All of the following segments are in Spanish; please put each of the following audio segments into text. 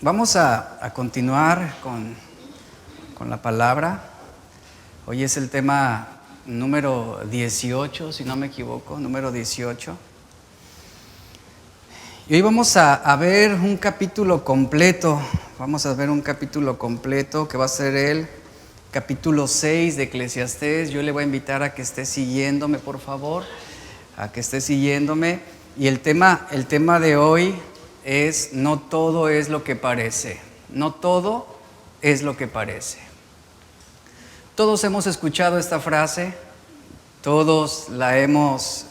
Vamos a continuar con la palabra. Hoy es el tema número 18, si no me equivoco, número 18. Y hoy vamos a ver un capítulo completo. Vamos a ver un capítulo completo que va a ser el capítulo 6 de Eclesiastés. Yo le voy a invitar a que esté siguiéndome, por favor, a que esté siguiéndome. Y el tema de hoy es: no todo es lo que parece. No todo es lo que parece. Todos hemos escuchado esta frase, todos la hemos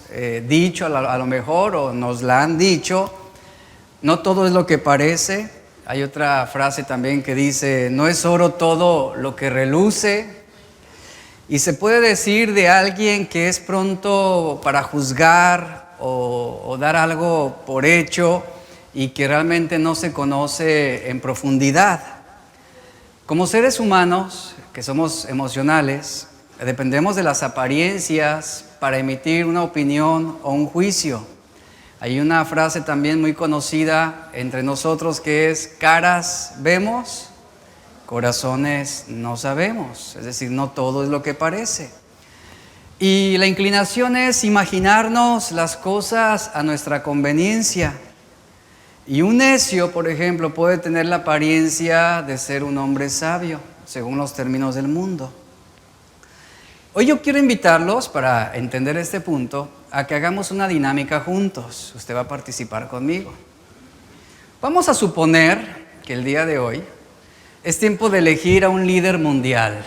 dicho a lo mejor, o nos la han dicho. No todo es lo que parece. Hay otra frase también que dice: no es oro todo lo que reluce. Y se puede decir de alguien que es pronto para juzgar o dar algo por hecho y que realmente no se conoce en profundidad. Como seres humanos, que somos emocionales, dependemos de las apariencias para emitir una opinión o un juicio. Hay una frase también muy conocida entre nosotros que es: caras vemos, corazones no sabemos. Es decir, no todo es lo que parece. Y la inclinación es imaginarnos las cosas a nuestra conveniencia. Y un necio, por ejemplo, puede tener la apariencia de ser un hombre sabio, según los términos del mundo. Hoy yo quiero invitarlos, para entender este punto, a que hagamos una dinámica juntos. Usted va a participar conmigo. Vamos a suponer que el día de hoy es tiempo de elegir a un líder mundial.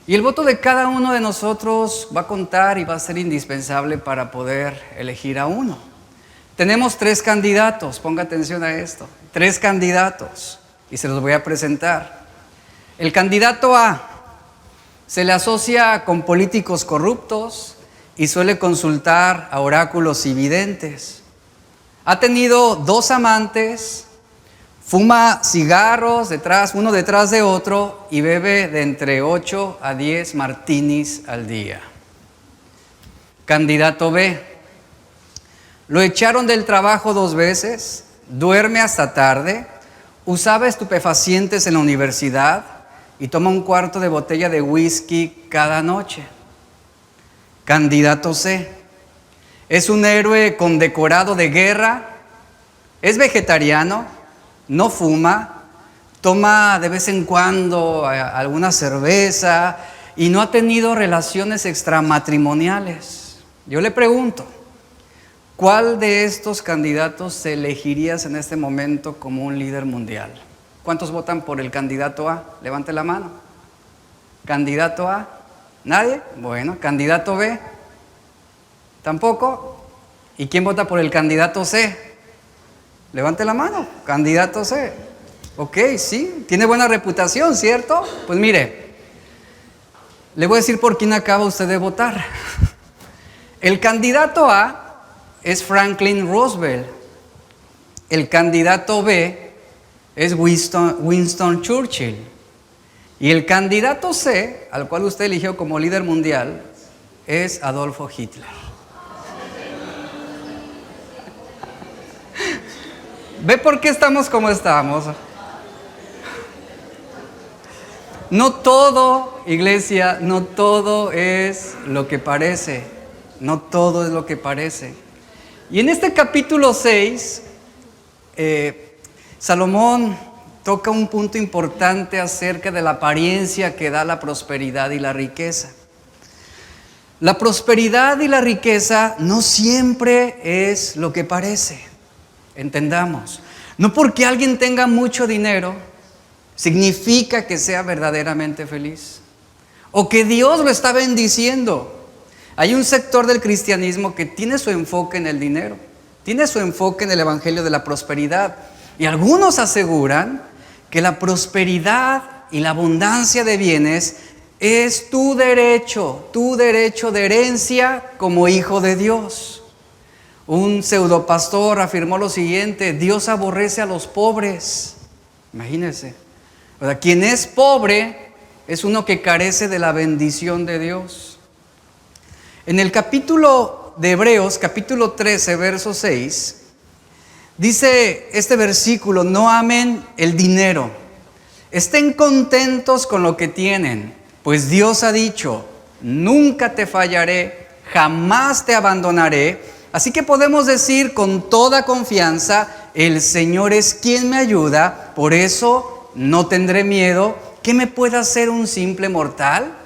Y el voto de cada uno de nosotros va a contar y va a ser indispensable para poder elegir a uno. Tenemos 3 candidatos, ponga atención a esto. 3 candidatos, y se los voy a presentar. El candidato A se le asocia con políticos corruptos y suele consultar a oráculos y videntes. Ha tenido 2 amantes, fuma cigarros uno detrás de otro y bebe de entre 8 a 10 martinis al día. Candidato B: lo echaron del trabajo 2 veces, duerme hasta tarde, usaba estupefacientes en la universidad y toma 1/4 de botella de whisky cada noche. Candidato C: es un héroe condecorado de guerra, es vegetariano, no fuma, toma de vez en cuando alguna cerveza y no ha tenido relaciones extramatrimoniales. Yo le pregunto, ¿cuál de estos candidatos elegirías en este momento como un líder mundial? ¿Cuántos votan por el candidato A? Levante la mano. ¿Candidato A? ¿Nadie? Bueno, ¿candidato B? ¿Tampoco? ¿Y quién vota por el candidato C? Levante la mano. ¿Candidato C? Ok, sí, tiene buena reputación, ¿cierto? Pues mire, le voy a decir por quién acaba usted de votar. El candidato A es Franklin Roosevelt. El candidato B es Winston Churchill. Y el candidato C, al cual usted eligió como líder mundial, es Adolfo Hitler. ¿Ve por qué estamos como estamos? No todo, iglesia, no todo es lo que parece. No todo es lo que parece. Y en este capítulo 6, Salomón toca un punto importante acerca de la apariencia que da la prosperidad y la riqueza. La prosperidad y la riqueza no siempre es lo que parece. Entendamos, no porque alguien tenga mucho dinero significa que sea verdaderamente feliz o que Dios lo está bendiciendo. Hay un sector del cristianismo que tiene su enfoque en el dinero, tiene su enfoque en el evangelio de la prosperidad, y algunos aseguran que la prosperidad y la abundancia de bienes es tu derecho de herencia como hijo de Dios. Un pseudopastor afirmó lo siguiente: Dios aborrece a los pobres. Imagínense. O sea, quien es pobre es uno que carece de la bendición de Dios. En el capítulo de Hebreos, capítulo 13, verso 6, Dice este versículo: no amen el dinero, estén contentos con lo que tienen, pues Dios ha dicho: nunca te fallaré, jamás te abandonaré. Así que podemos decir con toda confianza: el Señor es quien me ayuda, por eso no tendré miedo. ¿Qué me puede hacer un simple mortal?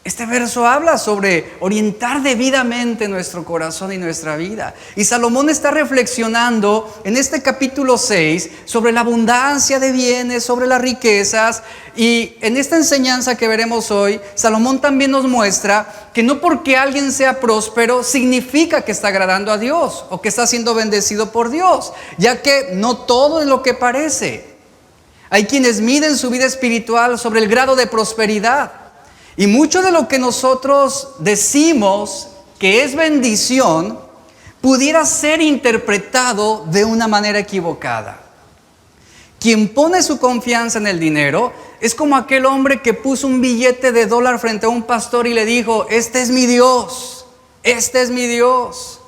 Este verso habla sobre orientar debidamente nuestro corazón y nuestra vida. Y Salomón está reflexionando en este capítulo 6 sobre la abundancia de bienes, sobre las riquezas. Y en esta enseñanza que veremos hoy, Salomón también nos muestra que no porque alguien sea próspero significa que está agradando a Dios o que está siendo bendecido por Dios, ya que no todo es lo que parece. Hay quienes miden su vida espiritual sobre el grado de prosperidad. Y mucho de lo que nosotros decimos que es bendición pudiera ser interpretado de una manera equivocada. Quien pone su confianza en el dinero es como aquel hombre que puso un billete de $1 frente a un pastor y le dijo: este es mi Dios, este es mi Dios.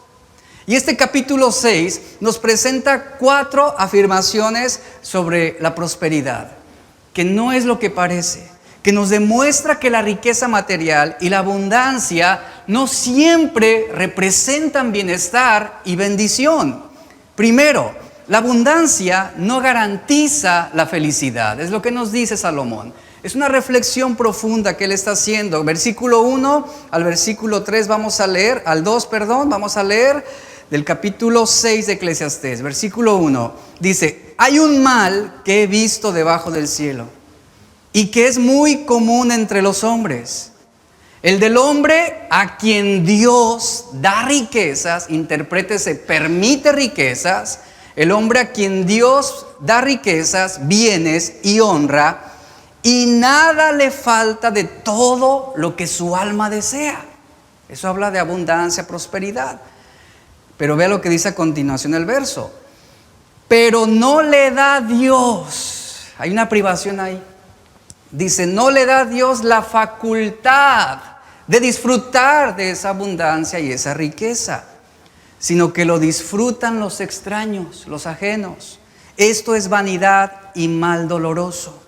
Y este capítulo 6 nos presenta 4 afirmaciones sobre la prosperidad, que no es lo que parece, que nos demuestra que la riqueza material y la abundancia no siempre representan bienestar y bendición. Primero, la abundancia no garantiza la felicidad, es lo que nos dice Salomón. Es una reflexión profunda que él está haciendo. Versículo 1 al versículo 3 vamos a leer, vamos a leer del capítulo 6 de Eclesiastés. Versículo 1 dice: hay un mal que he visto debajo del cielo y que es muy común entre los hombres, el del hombre a quien Dios da riquezas, interprétese, permite riquezas, el hombre a quien Dios da riquezas, bienes y honra, y nada le falta de todo lo que su alma desea. Eso habla de abundancia, prosperidad. Pero vea lo que dice a continuación el verso: pero no le da Dios, hay una privación ahí. Dice: no le da Dios la facultad de disfrutar de esa abundancia y esa riqueza, sino que lo disfrutan los extraños, los ajenos. Esto es vanidad y mal doloroso.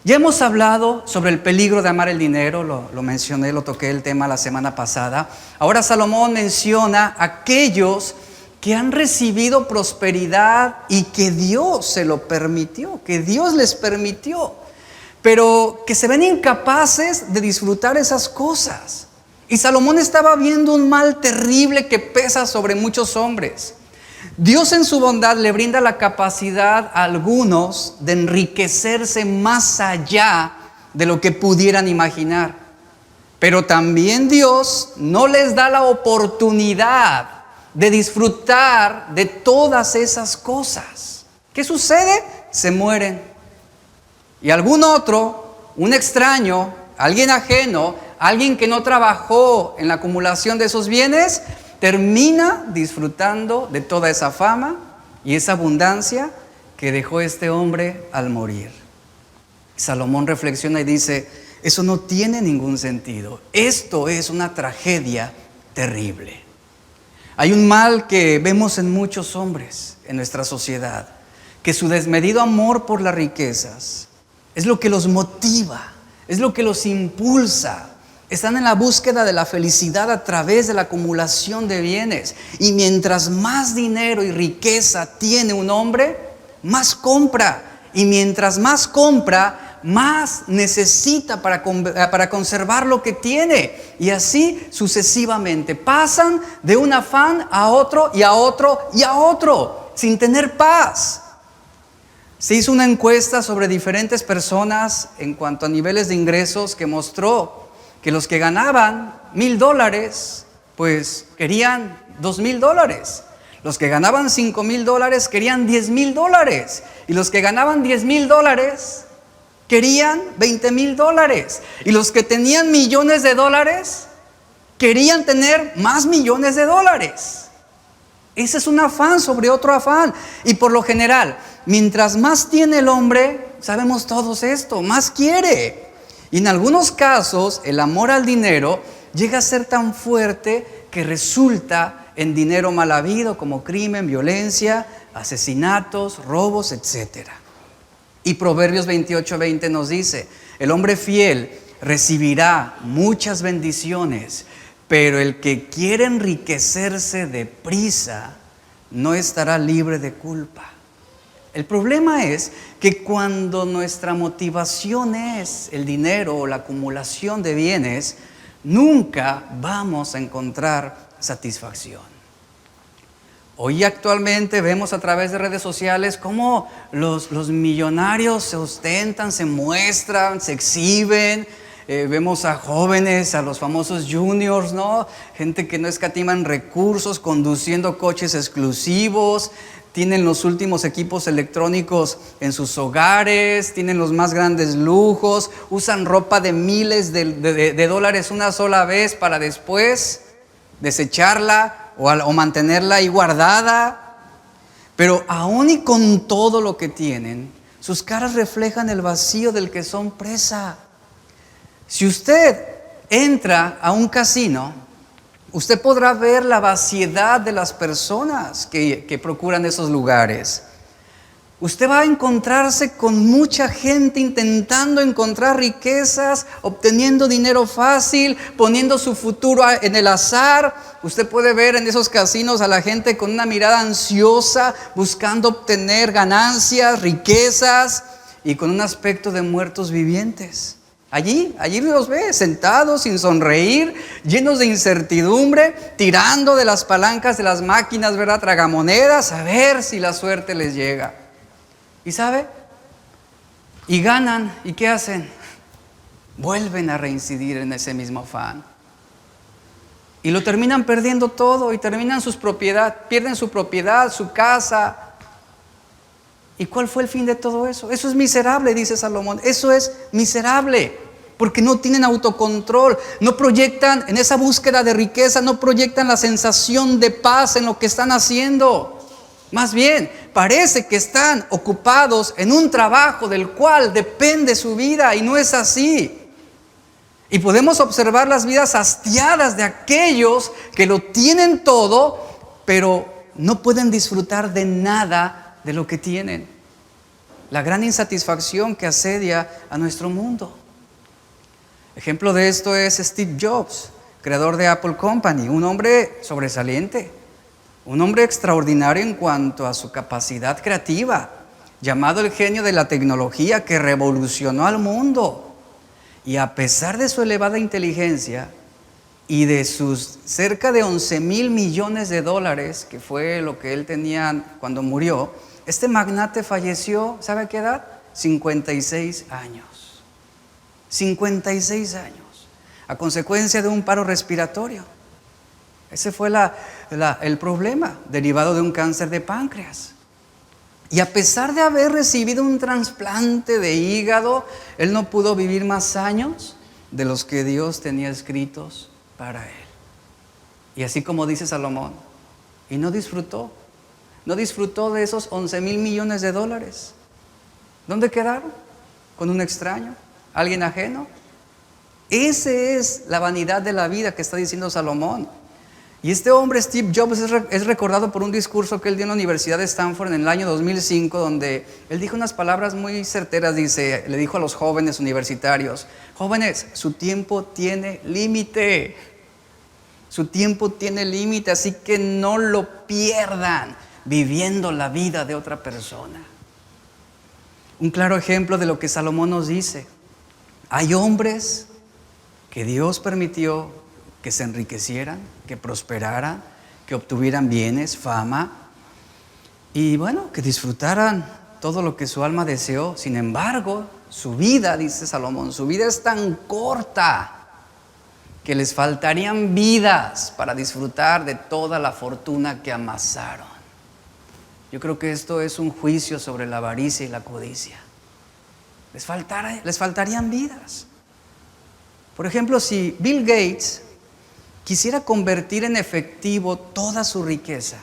Ya hemos hablado sobre el peligro de amar el dinero, lo mencioné, lo toqué el tema la semana pasada. Ahora Salomón menciona a aquellos que han recibido prosperidad y que Dios se lo permitió, que Dios les permitió, pero que se ven incapaces de disfrutar esas cosas. Y Salomón estaba viendo un mal terrible que pesa sobre muchos hombres. Dios en su bondad le brinda la capacidad a algunos de enriquecerse más allá de lo que pudieran imaginar. Pero también Dios no les da la oportunidad de disfrutar de todas esas cosas. ¿Qué sucede? Se mueren. Y algún otro, un extraño, alguien ajeno, alguien que no trabajó en la acumulación de esos bienes, termina disfrutando de toda esa fama y esa abundancia que dejó este hombre al morir. Salomón reflexiona y dice: eso no tiene ningún sentido. Esto es una tragedia terrible. Hay un mal que vemos en muchos hombres en nuestra sociedad, que su desmedido amor por las riquezas es lo que los motiva, es lo que los impulsa. Están en la búsqueda de la felicidad a través de la acumulación de bienes. Y mientras más dinero y riqueza tiene un hombre, más compra. Y mientras más compra, más necesita para conservar lo que tiene. Y así sucesivamente. Pasan de un afán a otro y a otro y a otro, sin tener paz. Se hizo una encuesta sobre diferentes personas en cuanto a niveles de ingresos que mostró que los que ganaban $1,000, pues querían $2,000. Los que ganaban $5,000 querían $10,000. Y los que ganaban $10,000 querían $20,000. Y los que tenían millones de dólares querían tener más millones de dólares. Ese es un afán sobre otro afán. Y por lo general, mientras más tiene el hombre, sabemos todos esto, más quiere. Y en algunos casos, el amor al dinero llega a ser tan fuerte que resulta en dinero mal habido, como crimen, violencia, asesinatos, robos, etc. Y Proverbios 28:20 nos dice, el hombre fiel recibirá muchas bendiciones, pero el que quiere enriquecerse deprisa no estará libre de culpa. El problema es que cuando nuestra motivación es el dinero o la acumulación de bienes, nunca vamos a encontrar satisfacción. Hoy actualmente vemos a través de redes sociales cómo los millonarios se ostentan, se muestran, se exhiben. Vemos a jóvenes, a los famosos juniors, ¿no? Gente que no escatiman recursos, conduciendo coches exclusivos, tienen los últimos equipos electrónicos en sus hogares, tienen los más grandes lujos, usan ropa de miles de dólares una sola vez para después desecharla o mantenerla ahí guardada. Pero aún y con todo lo que tienen, sus caras reflejan el vacío del que son presa. Si usted entra a un casino, usted podrá ver la vaciedad de las personas que procuran esos lugares. Usted va a encontrarse con mucha gente intentando encontrar riquezas, obteniendo dinero fácil, poniendo su futuro en el azar. Usted puede ver en esos casinos a la gente con una mirada ansiosa, buscando obtener ganancias, riquezas y con un aspecto de muertos vivientes. Allí los ve sentados sin sonreír, llenos de incertidumbre, tirando de las palancas de las máquinas, ¿verdad? Tragamonedas, a ver si la suerte les llega. ¿Y sabe? Y ganan, ¿y qué hacen? Vuelven a reincidir en ese mismo afán. Y lo terminan perdiendo todo y terminan pierden su propiedad, su casa. ¿Y cuál fue el fin de todo eso? Eso es miserable, dice Salomón. Eso es miserable, porque no tienen autocontrol, no proyectan en esa búsqueda de riqueza, no proyectan la sensación de paz en lo que están haciendo. Más bien, parece que están ocupados en un trabajo del cual depende su vida, y no es así. Y podemos observar las vidas hastiadas de aquellos que lo tienen todo, pero no pueden disfrutar de nada de lo que tienen. La gran insatisfacción que asedia a nuestro mundo. Ejemplo de esto es Steve Jobs, creador de Apple Company, un hombre sobresaliente, un hombre extraordinario en cuanto a su capacidad creativa, llamado el genio de la tecnología que revolucionó al mundo. Y a pesar de su elevada inteligencia y de sus cerca de 11,000 millones de dólares, que fue lo que él tenía cuando murió, este magnate falleció, ¿sabe a qué edad? 56 años. 56 años, a consecuencia de un paro respiratorio. Ese fue el problema, derivado de un cáncer de páncreas. Y a pesar de haber recibido un trasplante de hígado, él no pudo vivir más años de los que Dios tenía escritos para él. Y así como dice Salomón, y no disfrutó de esos 11,000 millones de dólares. ¿Dónde quedaron? ¿Con un extraño? ¿Alguien ajeno? Esa es la vanidad de la vida que está diciendo Salomón. Y este hombre, Steve Jobs, es recordado por un discurso que él dio en la Universidad de Stanford en el año 2005, donde él dijo unas palabras muy certeras. Le dijo a los jóvenes universitarios: jóvenes, su tiempo tiene límite. Su tiempo tiene límite, así que no lo pierdan viviendo la vida de otra persona. Un claro ejemplo de lo que Salomón nos dice: hay hombres que Dios permitió que se enriquecieran, que prosperaran, que obtuvieran bienes, fama, y bueno, que disfrutaran todo lo que su alma deseó. Sin embargo, su vida, dice Salomón, su vida es tan corta que les faltarían vidas para disfrutar de toda la fortuna que amasaron. Yo creo que esto es un juicio sobre la avaricia y la codicia. Les faltarían vidas. Por ejemplo, si Bill Gates quisiera convertir en efectivo toda su riqueza,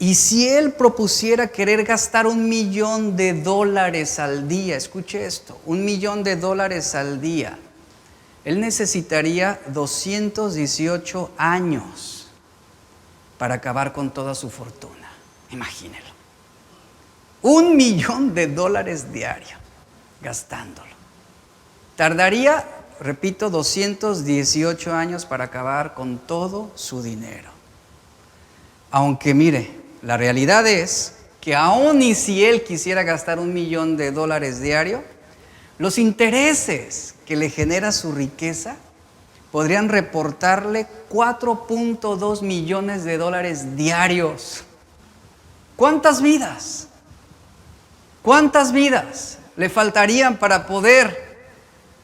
y si él propusiera querer gastar $1,000,000 al día, escuche esto, $1,000,000 al día, él necesitaría 218 años para acabar con toda su fortuna. Imagínenlo. $1,000,000 diario gastándolo. Tardaría, repito, 218 años para acabar con todo su dinero. Aunque mire, la realidad es que aun y si él quisiera gastar $1,000,000 diario, los intereses que le genera su riqueza podrían reportarle $4.2 millones diarios. ¿Cuántas vidas? ¿Cuántas vidas le faltarían para poder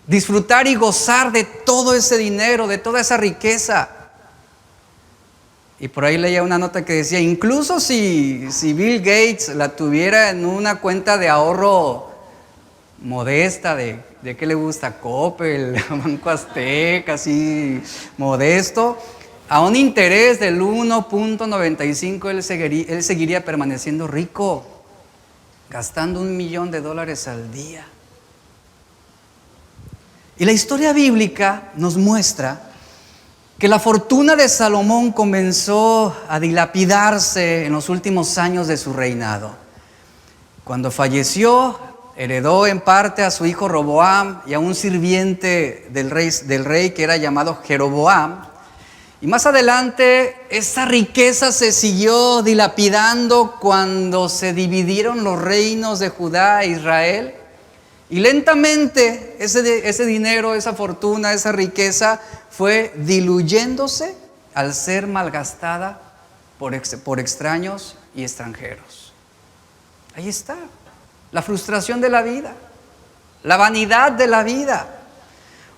disfrutar y gozar de todo ese dinero, de toda esa riqueza? Y por ahí leía una nota que decía, incluso si Bill Gates la tuviera en una cuenta de ahorro modesta, ¿de qué le gusta? Coppel, Banco Azteca, así modesto, a un interés del 1.95, él seguiría permaneciendo rico, gastando $1,000,000 al día. Y la historia bíblica nos muestra que la fortuna de Salomón comenzó a dilapidarse en los últimos años de su reinado. Cuando falleció, heredó en parte a su hijo Roboam y a un sirviente del rey que era llamado Jeroboam. Y más adelante, esa riqueza se siguió dilapidando cuando se dividieron los reinos de Judá e Israel. Y lentamente ese dinero, esa fortuna, esa riqueza fue diluyéndose al ser malgastada por extraños y extranjeros. Ahí está, la frustración de la vida, la vanidad de la vida.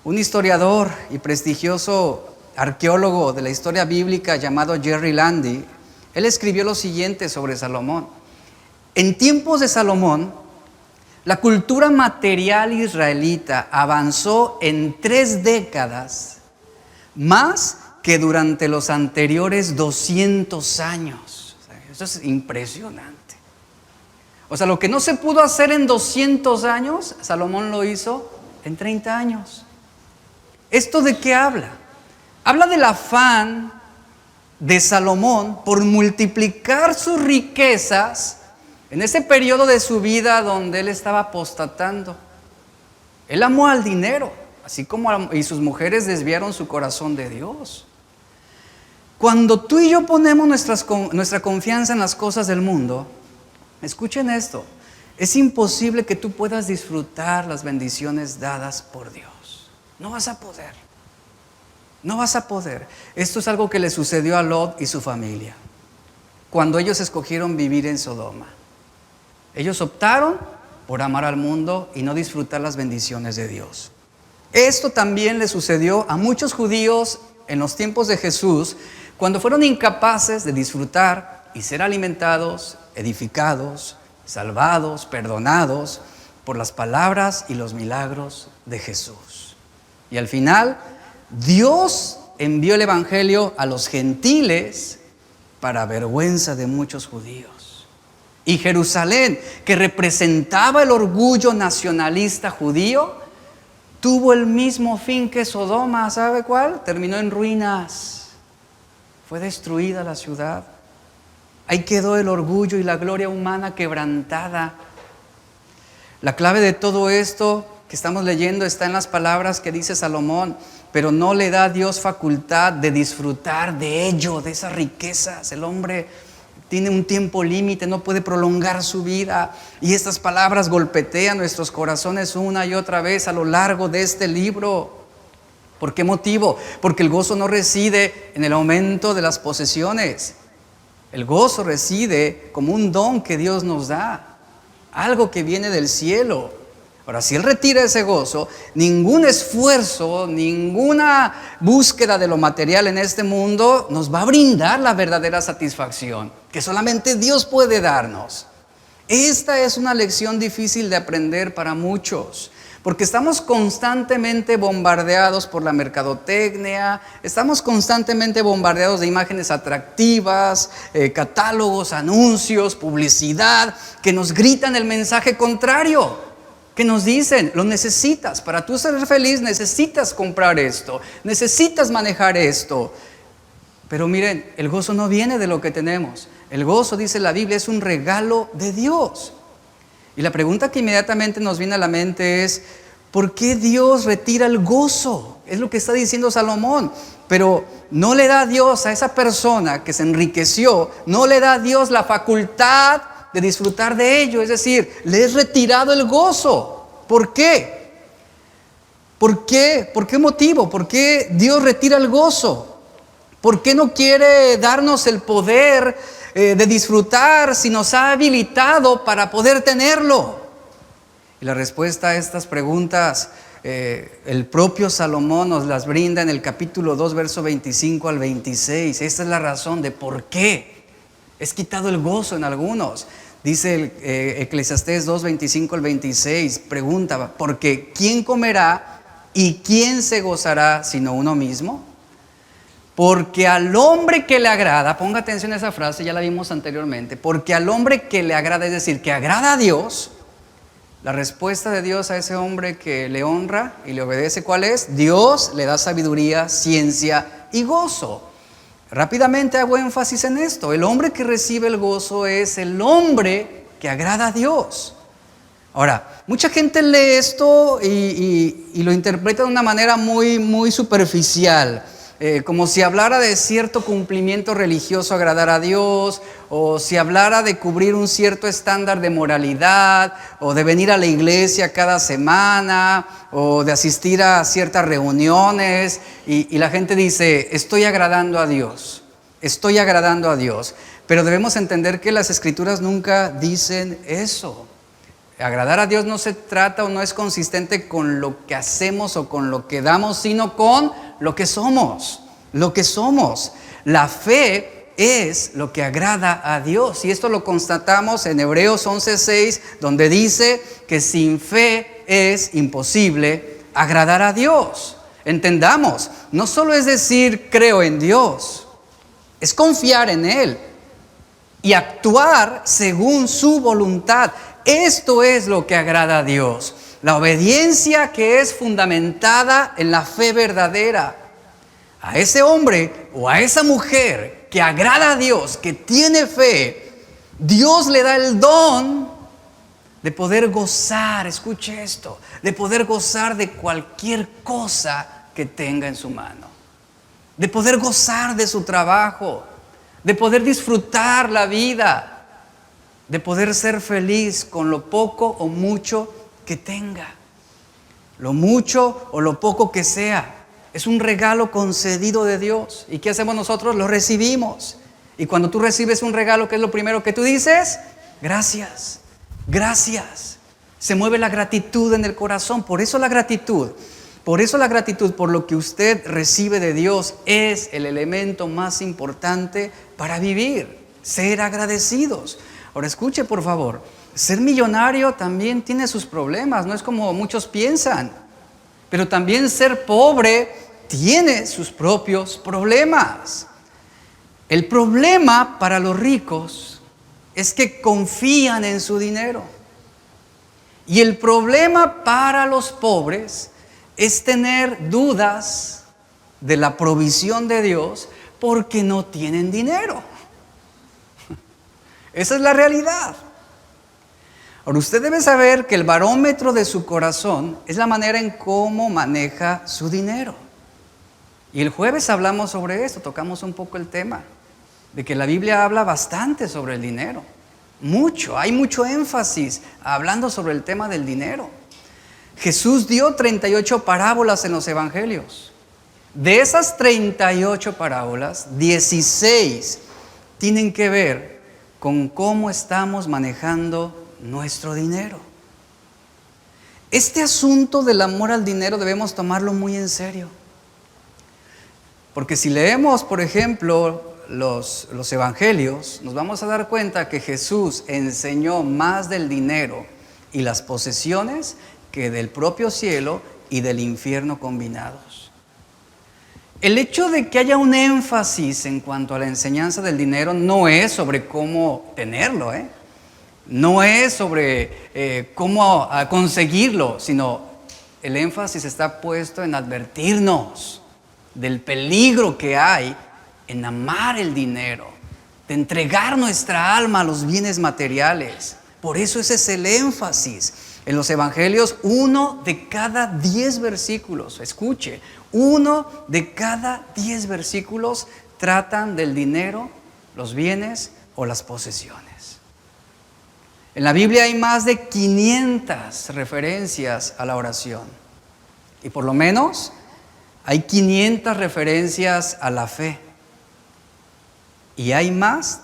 Un historiador y prestigioso arqueólogo de la historia bíblica llamado Jerry Landy, él escribió lo siguiente sobre Salomón. En tiempos de Salomón, la cultura material israelita avanzó en 3 décadas más que durante los anteriores 200 años. Eso es impresionante. O sea, lo que no se pudo hacer en 200 años, Salomón lo hizo en 30 años. ¿Esto de qué habla? Habla del afán de Salomón por multiplicar sus riquezas en ese periodo de su vida donde él estaba apostatando. Él amó al dinero, así como y sus mujeres desviaron su corazón de Dios. Cuando tú y yo ponemos nuestra confianza en las cosas del mundo, escuchen esto, es imposible que tú puedas disfrutar las bendiciones dadas por Dios. No vas a poder. No vas a poder. Esto es algo que le sucedió a Lot y su familia cuando ellos escogieron vivir en Sodoma. Ellos optaron por amar al mundo y no disfrutar las bendiciones de Dios. Esto también le sucedió a muchos judíos en los tiempos de Jesús, cuando fueron incapaces de disfrutar y ser alimentados, edificados, salvados, perdonados por las palabras y los milagros de Jesús. Y al final, Dios envió el evangelio a los gentiles para vergüenza de muchos judíos. Y Jerusalén, que representaba el orgullo nacionalista judío, tuvo el mismo fin que Sodoma. ¿Sabe cuál? Terminó en ruinas. Fue destruida la ciudad. Ahí quedó el orgullo y la gloria humana quebrantada. La clave de todo esto que estamos leyendo está en las palabras que dice Salomón, pero no le da a Dios facultad de disfrutar de ello, de esas riquezas. El hombre tiene un tiempo límite, no puede prolongar su vida. Y estas palabras golpetean nuestros corazones una y otra vez a lo largo de este libro. ¿Por qué motivo? Porque el gozo no reside en el aumento de las posesiones. El gozo reside como un don que Dios nos da, algo que viene del cielo. Ahora, si Él retira ese gozo, ningún esfuerzo, ninguna búsqueda de lo material en este mundo nos va a brindar la verdadera satisfacción que solamente Dios puede darnos. Esta es una lección difícil de aprender para muchos, porque estamos constantemente bombardeados por la mercadotecnia, estamos constantemente bombardeados de imágenes atractivas, catálogos, anuncios, publicidad, que nos gritan el mensaje contrario. Que nos dicen, lo necesitas, para tú ser feliz necesitas comprar esto, necesitas manejar esto. Pero miren, el gozo no viene de lo que tenemos, El gozo, dice la Biblia, es un regalo de Dios. Y la pregunta que inmediatamente nos viene a la mente es, ¿por qué Dios retira el gozo? Es lo que está diciendo Salomón. Pero no le da a Dios a esa persona que se enriqueció, no le da a Dios la facultad de disfrutar de ello. Es decir, le es retirado el gozo. ¿Por qué? ¿Por qué? ¿Por qué motivo? ¿Por qué Dios retira el gozo? ¿Por qué no quiere darnos el poder de disfrutar si nos ha habilitado para poder tenerlo? Y la respuesta a estas preguntas, el propio Salomón nos las brinda en el capítulo 2, verso 25 al 26. Esta es la razón de por qué es quitado el gozo en algunos. Dice el Eclesiastés 2, 25 al 26, pregunta, porque ¿quién comerá y quién se gozará sino uno mismo? Porque al hombre que le agrada, ponga atención a esa frase, ya la vimos anteriormente, porque al hombre que le agrada, es decir, que agrada a Dios, la respuesta de Dios a ese hombre que le honra y le obedece, ¿cuál es? Dios le da sabiduría, ciencia y gozo. Rápidamente hago énfasis en esto. El hombre que recibe el gozo es el hombre que agrada a Dios. Ahora, mucha gente lee esto y lo interpreta de una manera muy superficial. Como si hablara de cierto cumplimiento religioso, agradar a Dios, o si hablara de cubrir un cierto estándar de moralidad, o de venir a la iglesia cada semana, o de asistir a ciertas reuniones, y la gente dice, estoy agradando a Dios, estoy agradando a Dios. Pero debemos entender que las Escrituras nunca dicen eso. Agradar a Dios no se trata o no es consistente con lo que hacemos o con lo que damos, sino con lo que somos. Lo que somos. La fe es lo que agrada a Dios. Y esto lo constatamos en Hebreos 11:6, donde dice que sin fe es imposible agradar a Dios. Entendamos, no solo es decir creo en Dios, es confiar en Él y actuar según su voluntad. Esto es lo que agrada a Dios. La obediencia que es fundamentada en la fe verdadera. A ese hombre o a esa mujer que agrada a Dios, que tiene fe, Dios le da el don de poder gozar, escuche esto, de poder gozar de cualquier cosa que tenga en su mano. De poder gozar de su trabajo, de poder disfrutar la vida, de poder ser feliz con lo poco o mucho que tenga. Lo mucho o lo poco que sea. Es un regalo concedido de Dios. ¿Y qué hacemos nosotros? Lo recibimos. Y cuando tú recibes un regalo, ¿qué es lo primero que tú dices? Gracias, gracias. Se mueve la gratitud en el corazón. Por eso la gratitud por lo que usted recibe de Dios es el elemento más importante para vivir. Ser agradecidos. Ahora escuche por favor, ser millonario también tiene sus problemas, no es como muchos piensan, pero también ser pobre tiene sus propios problemas. El problema para los ricos es que confían en su dinero, y el problema para los pobres es tener dudas de la provisión de Dios porque no tienen dinero. Esa es la realidad. Ahora, usted debe saber que el barómetro de su corazón es la manera en cómo maneja su dinero. Y el jueves hablamos sobre esto, tocamos un poco el tema, de que la Biblia habla bastante sobre el dinero. Hay mucho énfasis hablando sobre el tema del dinero. Jesús dio 38 parábolas en los evangelios. De esas 38 parábolas, 16 tienen que ver con cómo estamos manejando nuestro dinero. Este asunto del amor al dinero debemos tomarlo muy en serio. Porque si leemos, por ejemplo, los evangelios, nos vamos a dar cuenta que Jesús enseñó más del dinero y las posesiones que del propio cielo y del infierno combinados. El hecho de que haya un énfasis en cuanto a la enseñanza del dinero no es sobre cómo tenerlo, no es sobre cómo conseguirlo, sino el énfasis está puesto en advertirnos del peligro que hay en amar el dinero, de entregar nuestra alma a los bienes materiales. Por eso ese es el énfasis. En los evangelios, 1 de cada 10 versículos, escuche, 1 de cada 10 versículos tratan del dinero, los bienes o las posesiones. En la Biblia hay más de 500 referencias a la oración. Y por lo menos hay 500 referencias a la fe. Y hay más,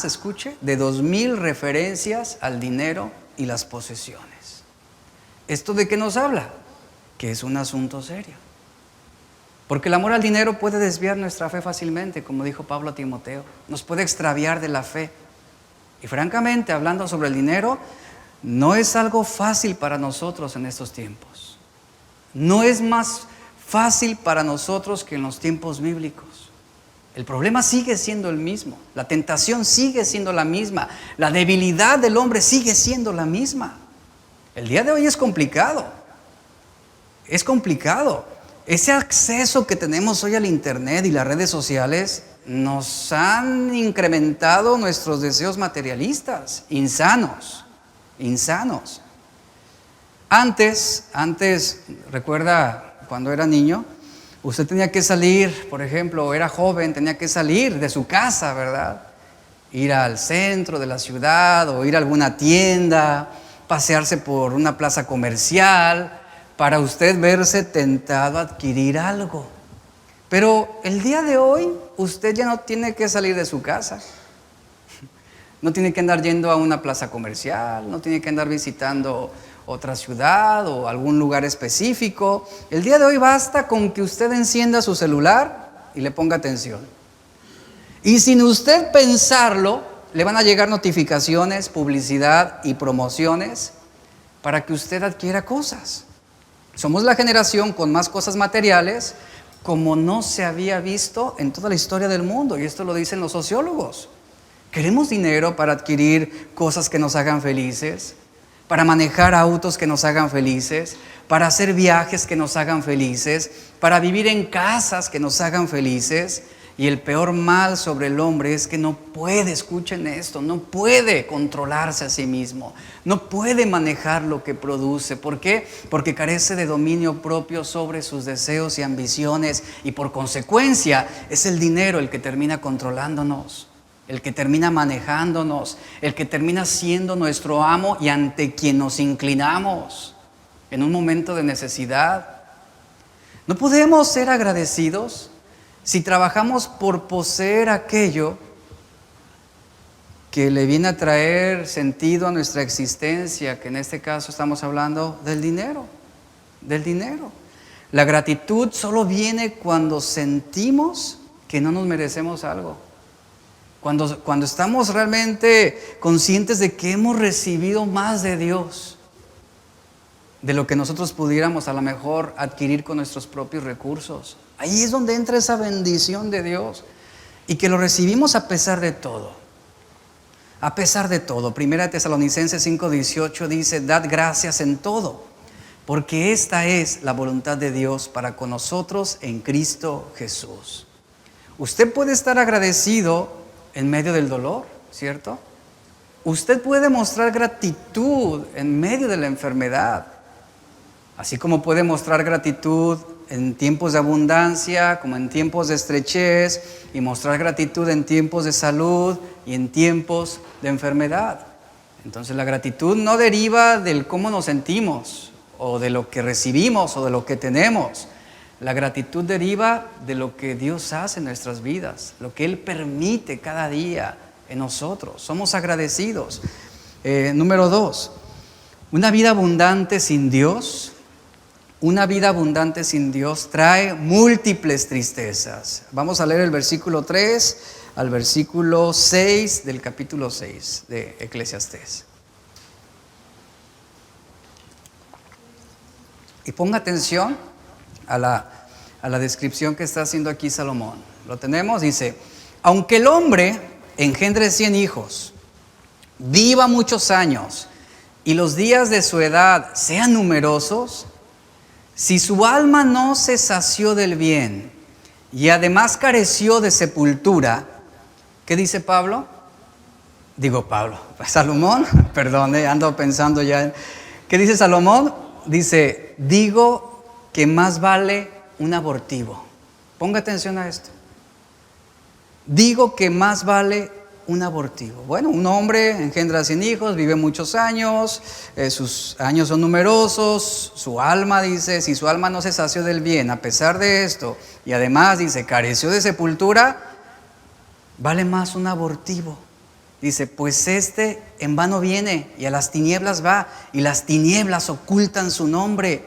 escuche, de 2000 referencias al dinero y las posesiones. ¿Esto de qué nos habla? Que es un asunto serio. Porque el amor al dinero puede desviar nuestra fe fácilmente, como dijo Pablo a Timoteo. Nos puede extraviar de la fe. Y francamente, hablando sobre el dinero, no es algo fácil para nosotros en estos tiempos. No es más fácil para nosotros que en los tiempos bíblicos. El problema sigue siendo el mismo. La tentación sigue siendo la misma. La debilidad del hombre sigue siendo la misma. El día de hoy es complicado. Es complicado. Ese acceso que tenemos hoy al internet y las redes sociales nos han incrementado nuestros deseos materialistas, insanos. Antes, recuerda cuando era niño, usted tenía que salir, por ejemplo, era joven, tenía que salir de su casa, ¿verdad? Ir al centro de la ciudad o ir a alguna tienda, pasearse por una plaza comercial para usted verse tentado a adquirir algo. Pero el día de hoy usted ya no tiene que salir de su casa. No tiene que andar yendo a una plaza comercial, no tiene que andar visitando otra ciudad o algún lugar específico. El día de hoy basta con que usted encienda su celular y le ponga atención. Y sin usted pensarlo, le van a llegar notificaciones, publicidad y promociones para que usted adquiera cosas. Somos la generación con más cosas materiales como no se había visto en toda la historia del mundo, y esto lo dicen los sociólogos. Queremos dinero para adquirir cosas que nos hagan felices, para manejar autos que nos hagan felices, para hacer viajes que nos hagan felices, para vivir en casas que nos hagan felices. Y el peor mal sobre el hombre es que no puede, escuchen esto, no puede controlarse a sí mismo, no puede manejar lo que produce. ¿Por qué? Porque carece de dominio propio sobre sus deseos y ambiciones, y por consecuencia es el dinero el que termina controlándonos, el que termina manejándonos, el que termina siendo nuestro amo y ante quien nos inclinamos en un momento de necesidad. ¿No podemos ser agradecidos si trabajamos por poseer aquello que le viene a traer sentido a nuestra existencia, que en este caso estamos hablando del dinero? La gratitud solo viene cuando sentimos que no nos merecemos algo. Cuando estamos realmente conscientes de que hemos recibido más de Dios de lo que nosotros pudiéramos a lo mejor adquirir con nuestros propios recursos. Ahí es donde entra esa bendición de Dios, y que lo recibimos a pesar de todo. A pesar de todo. Primera Tesalonicenses 5:18 dice: dad gracias en todo, porque esta es la voluntad de Dios para con nosotros en Cristo Jesús. Usted puede estar agradecido en medio del dolor, ¿cierto? Usted puede mostrar gratitud en medio de la enfermedad, así como puede mostrar gratitud en tiempos de abundancia, como en tiempos de estrechez, y mostrar gratitud en tiempos de salud y en tiempos de enfermedad. Entonces la gratitud no deriva del cómo nos sentimos, o de lo que recibimos, o de lo que tenemos. La gratitud deriva de lo que Dios hace en nuestras vidas, lo que Él permite cada día en nosotros. Somos agradecidos. Número 2, una vida abundante sin Dios. Una vida abundante sin Dios trae múltiples tristezas. Vamos a leer el versículo 3 al versículo 6 del capítulo 6 de Eclesiastés. Y ponga atención a la descripción que está haciendo aquí Salomón. Lo tenemos, dice: aunque el hombre engendre 100 hijos, viva muchos años, y los días de su edad sean numerosos, si su alma no se sació del bien y además careció de sepultura, ¿Qué dice Pablo? Salomón, perdón, ando pensando ya. ¿Qué dice Salomón? Dice, digo que más vale un abortivo. Ponga atención a esto. Digo que más vale un abortivo. Bueno, un hombre engendra 100 hijos, vive muchos años, sus años son numerosos, su alma, dice, si su alma no se sació del bien, a pesar de esto, y además, dice, careció de sepultura, vale más un abortivo. Dice, pues en vano viene y a las tinieblas va, y las tinieblas ocultan su nombre.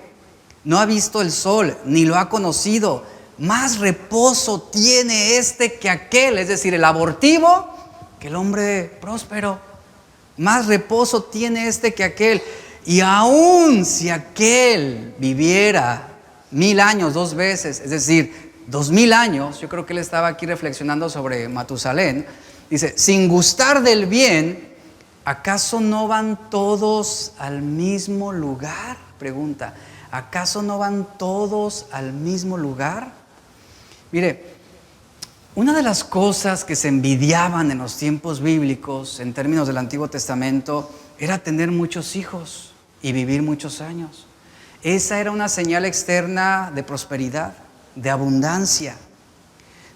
No ha visto el sol, ni lo ha conocido. Más reposo tiene que aquel, es decir, el abortivo, que el hombre próspero. Más reposo tiene que aquel. Y aún si aquel viviera 1000 años 2 veces, es decir, 2000 años, yo creo que él estaba aquí reflexionando sobre Matusalén, dice, sin gustar del bien, ¿acaso no van todos al mismo lugar? Pregunta, ¿acaso no van todos al mismo lugar? Mire, una de las cosas que se envidiaban en los tiempos bíblicos, en términos del Antiguo Testamento, era tener muchos hijos y vivir muchos años. Esa era una señal externa de prosperidad, de abundancia.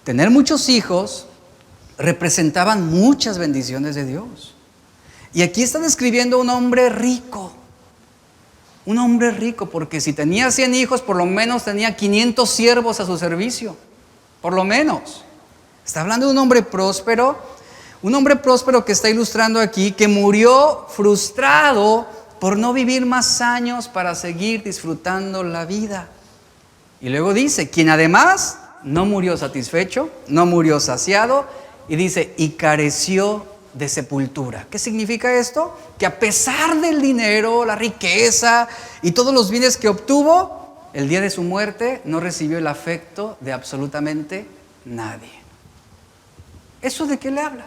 Tener muchos hijos representaban muchas bendiciones de Dios. Y aquí está describiendo un hombre rico. Un hombre rico, porque si tenía 100 hijos, por lo menos tenía 500 siervos a su servicio. Por lo menos. Está hablando de un hombre próspero que está ilustrando aquí, que murió frustrado por no vivir más años para seguir disfrutando la vida. Y luego dice, quien además no murió satisfecho, no murió saciado, y dice, y careció de sepultura. ¿Qué significa esto? Que a pesar del dinero, la riqueza y todos los bienes que obtuvo, el día de su muerte no recibió el afecto de absolutamente nadie. ¿Eso de qué le habla?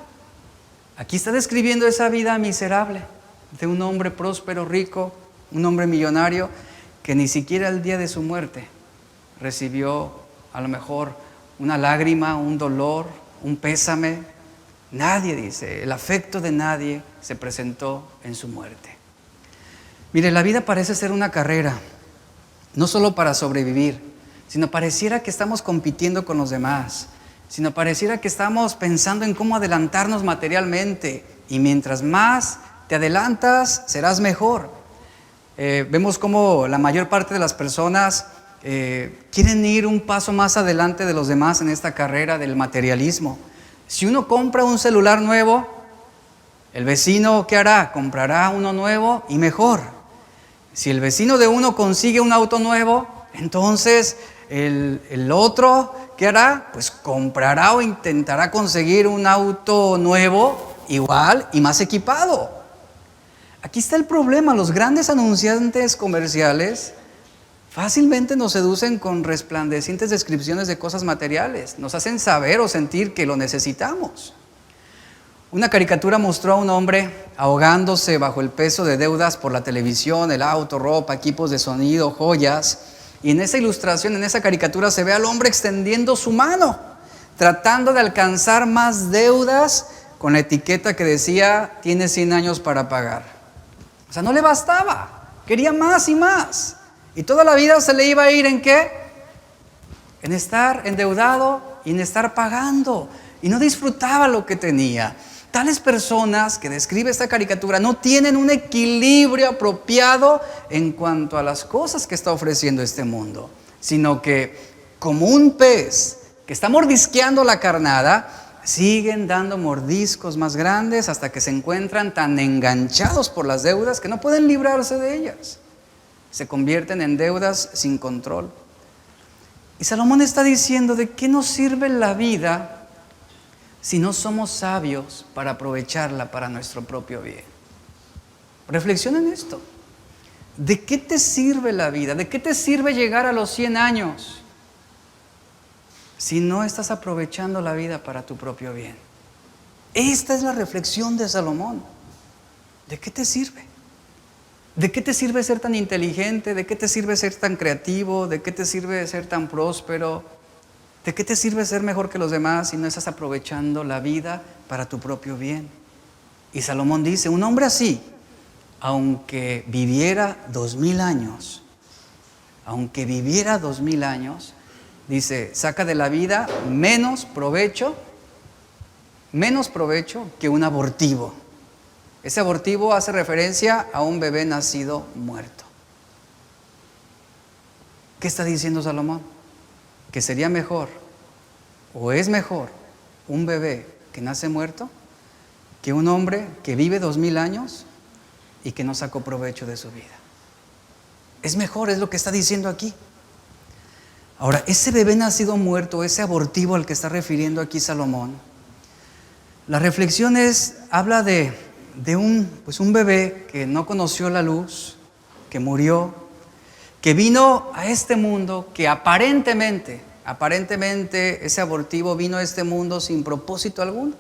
Aquí está describiendo esa vida miserable de un hombre próspero, rico, un hombre millonario, que ni siquiera el día de su muerte recibió a lo mejor una lágrima, un dolor, un pésame. Nadie, dice, el afecto de nadie se presentó en su muerte. Mire, la vida parece ser una carrera, no solo para sobrevivir, sino pareciera que estamos compitiendo con los demás, sino pareciera que estamos pensando en cómo adelantarnos materialmente, y mientras más te adelantas, serás mejor. Vemos cómo la mayor parte de las personas quieren ir un paso más adelante de los demás en esta carrera del materialismo. Si uno compra un celular nuevo, el vecino, ¿qué hará? Comprará uno nuevo y mejor. Si el vecino de uno consigue un auto nuevo, entonces el otro, ¿qué hará? Pues comprará o intentará conseguir un auto nuevo, igual y más equipado. Aquí está el problema. Los grandes anunciantes comerciales fácilmente nos seducen con resplandecientes descripciones de cosas materiales. Nos hacen saber o sentir que lo necesitamos. Una caricatura mostró a un hombre ahogándose bajo el peso de deudas por la televisión, el auto, ropa, equipos de sonido, joyas. Y en esa ilustración, en esa caricatura, se ve al hombre extendiendo su mano, tratando de alcanzar más deudas con la etiqueta que decía, tiene 100 años para pagar. O sea, no le bastaba, quería más y más. Y toda la vida se le iba a ir ¿en qué? En estar endeudado y en estar pagando. Y no disfrutaba lo que tenía. Tales personas que describe esta caricatura no tienen un equilibrio apropiado en cuanto a las cosas que está ofreciendo este mundo, sino que como un pez que está mordisqueando la carnada, siguen dando mordiscos más grandes hasta que se encuentran tan enganchados por las deudas que no pueden librarse de ellas. Se convierten en deudas sin control. Y Salomón está diciendo, ¿de qué nos sirve la vida si no somos sabios para aprovecharla para nuestro propio bien? Reflexiona en esto. ¿De qué te sirve la vida? ¿De qué te sirve llegar a los 100 años si no estás aprovechando la vida para tu propio bien? Esta es la reflexión de Salomón. ¿De qué te sirve? ¿De qué te sirve ser tan inteligente? ¿De qué te sirve ser tan creativo? ¿De qué te sirve ser tan próspero? ¿De qué te sirve ser mejor que los demás si no estás aprovechando la vida para tu propio bien? Y Salomón dice, un hombre así, aunque viviera 2000 años, dice, saca de la vida menos provecho que un abortivo. Ese abortivo hace referencia a un bebé nacido muerto. ¿Qué está diciendo Salomón? Que sería mejor, o es mejor, un bebé que nace muerto que un hombre que vive 2000 años y que no sacó provecho de su vida. Es mejor, es lo que está diciendo aquí. Ahora, ese bebé nacido muerto, ese abortivo al que está refiriendo aquí Salomón, la reflexión habla de un bebé que no conoció la luz, que murió, que vino a este mundo, que aparentemente ese abortivo vino a este mundo sin propósito alguno.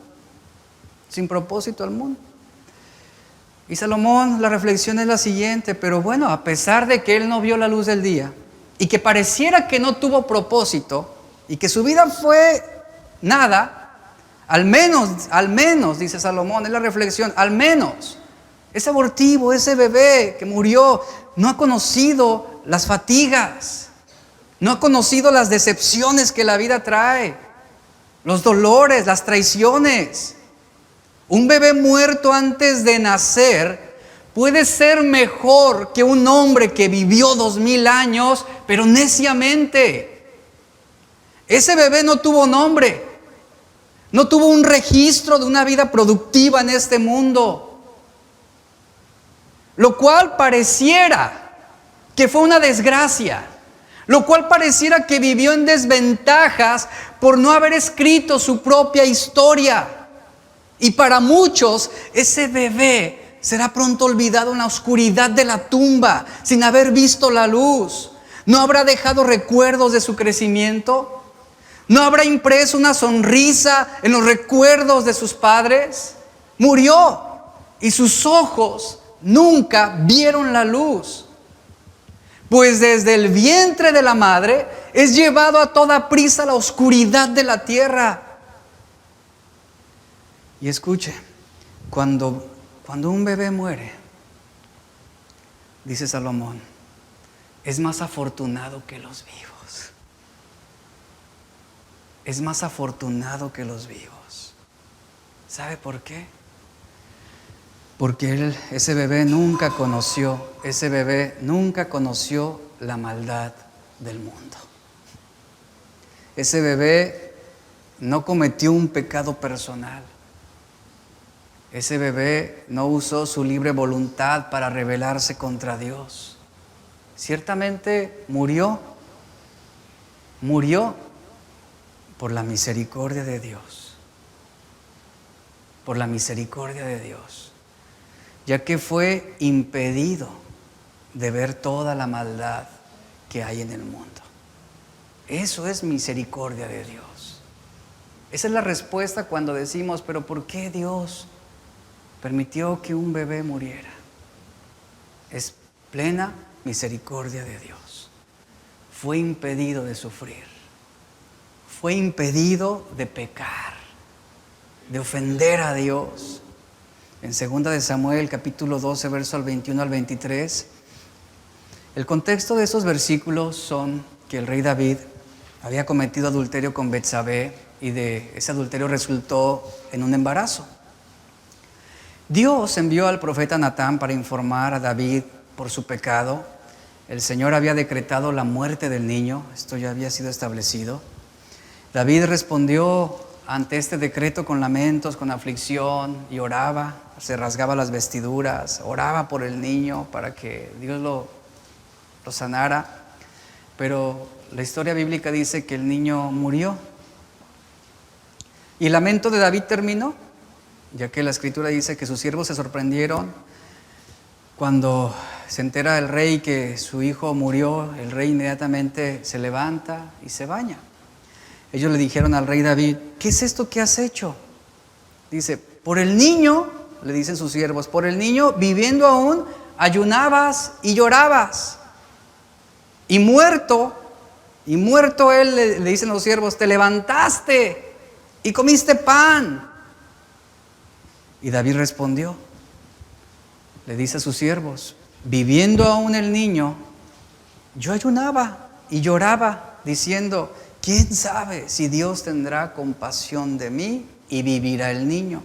Y Salomón, la reflexión es la siguiente, pero bueno, a pesar de que él no vio la luz del día y que pareciera que no tuvo propósito y que su vida fue nada, al menos, dice Salomón, es la reflexión, al menos ese abortivo, ese bebé que murió, no ha conocido las fatigas, no ha conocido las decepciones que la vida trae, los dolores, las traiciones. Un bebé muerto antes de nacer puede ser mejor que un hombre que vivió 2000 años, pero neciamente. Ese bebé no tuvo nombre, no tuvo un registro de una vida productiva en este mundo, lo cual pareciera que fue una desgracia, lo cual pareciera que vivió en desventajas por no haber escrito su propia historia. Y para muchos, ese bebé será pronto olvidado en la oscuridad de la tumba, sin haber visto la luz. ¿No habrá dejado recuerdos de su crecimiento? ¿No habrá impreso una sonrisa en los recuerdos de sus padres? Murió y sus ojos nunca vieron la luz. Pues desde el vientre de la madre es llevado a toda prisa a la oscuridad de la tierra. Y escuche, cuando un bebé muere, dice Salomón, es más afortunado que los vivos. Es más afortunado que los vivos. ¿Sabe por qué? Porque ese bebé nunca conoció la maldad del mundo. Ese bebé no cometió un pecado personal. Ese bebé no usó su libre voluntad para rebelarse contra Dios. Ciertamente murió por la misericordia de Dios. Por la misericordia de Dios. Ya que fue impedido de ver toda la maldad que hay en el mundo. Eso es misericordia de Dios. Esa es la respuesta cuando decimos, pero ¿por qué Dios permitió que un bebé muriera? Es plena misericordia de Dios. Fue impedido de sufrir. Fue impedido de pecar, de ofender a Dios. En 2 de Samuel, capítulo 12, verso al 21 al 23, el contexto de esos versículos son que el rey David había cometido adulterio con Betsabé y de ese adulterio resultó en un embarazo. Dios envió al profeta Natán para informar a David por su pecado. El Señor había decretado la muerte del niño, esto ya había sido establecido. David respondió ante este decreto con lamentos, con aflicción, y oraba, se rasgaba las vestiduras, oraba por el niño para que Dios lo sanara. Pero la historia bíblica dice que el niño murió. Y el lamento de David terminó, ya que la escritura dice que sus siervos se sorprendieron cuando se entera el rey que su hijo murió. El rey inmediatamente se levanta y se baña. Ellos le dijeron al rey David, ¿qué es esto que has hecho? Dice, por el niño, le dicen sus siervos, por el niño viviendo aún, ayunabas y llorabas. Y muerto, Y muerto él, le dicen los siervos, te levantaste y comiste pan. Y David respondió, le dice a sus siervos, viviendo aún el niño, yo ayunaba y lloraba, diciendo, ¿quién sabe si Dios tendrá compasión de mí y vivirá el niño?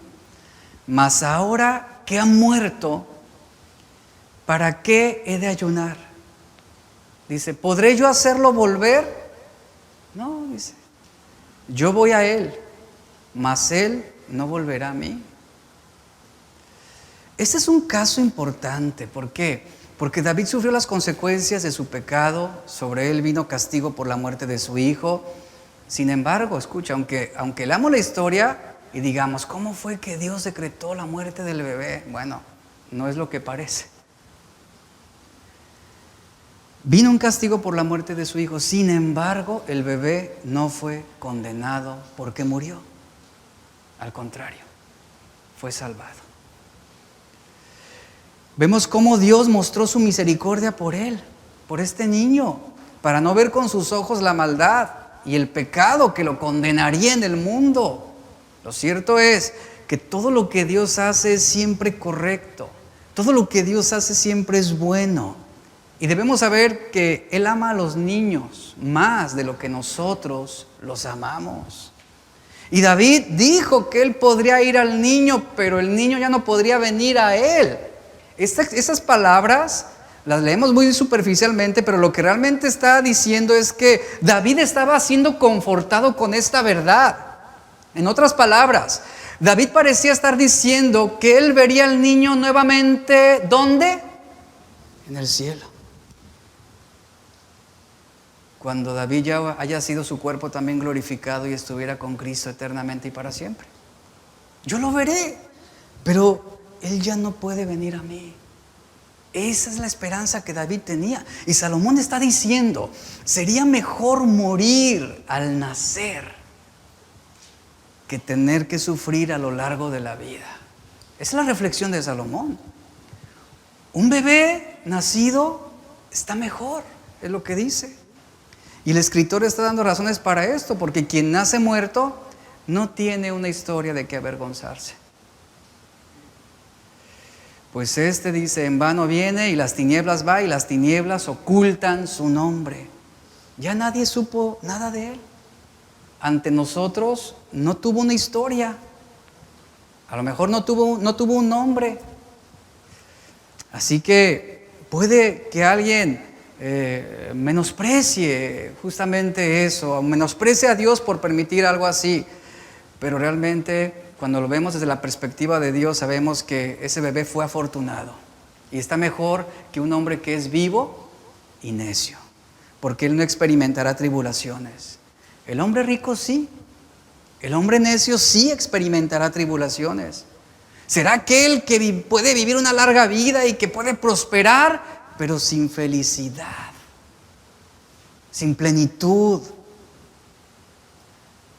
Mas ahora que ha muerto, ¿para qué he de ayunar? Dice, ¿podré yo hacerlo volver? No, dice, yo voy a él, mas él no volverá a mí. Este es un caso importante. ¿Por qué? Porque David sufrió las consecuencias de su pecado, sobre él vino castigo por la muerte de su hijo. Sin embargo, escucha, aunque leamos la historia y digamos, ¿cómo fue que Dios decretó la muerte del bebé? Bueno, no es lo que parece. Vino un castigo por la muerte de su hijo, sin embargo, el bebé no fue condenado porque murió. Al contrario, fue salvado. Vemos cómo Dios mostró su misericordia por él, por este niño, para no ver con sus ojos la maldad y el pecado que lo condenaría en el mundo. Lo cierto es que todo lo que Dios hace es siempre correcto, todo lo que Dios hace siempre es bueno. Y debemos saber que Él ama a los niños más de lo que nosotros los amamos. Y David dijo que él podría ir al niño, pero el niño ya no podría venir a él. Esas palabras las leemos muy superficialmente, pero lo que realmente está diciendo es que David estaba siendo confortado con esta verdad. En otras palabras, David parecía estar diciendo que él vería al niño nuevamente, ¿dónde? En el cielo. Cuando David ya haya sido su cuerpo también glorificado y estuviera con Cristo eternamente y para siempre. Yo lo veré, pero Él ya no puede venir a mí. Esa es la esperanza que David tenía. Y Salomón está diciendo, sería mejor morir al nacer que tener que sufrir a lo largo de la vida. Esa es la reflexión de Salomón. Un bebé nacido está mejor, es lo que dice. Y el escritor está dando razones para esto, porque quien nace muerto no tiene una historia de qué avergonzarse. Pues dice, en vano viene y las tinieblas va y las tinieblas ocultan su nombre. Ya nadie supo nada de él. Ante nosotros no tuvo una historia. A lo mejor no tuvo un nombre. Así que puede que alguien menosprecie justamente eso, menosprecie a Dios por permitir algo así, pero realmente cuando lo vemos desde la perspectiva de Dios sabemos que ese bebé fue afortunado y está mejor que un hombre que es vivo y necio, porque él no experimentará tribulaciones. El hombre rico sí, el hombre necio sí experimentará tribulaciones. Será aquel que puede vivir una larga vida y que puede prosperar, pero sin felicidad, sin plenitud.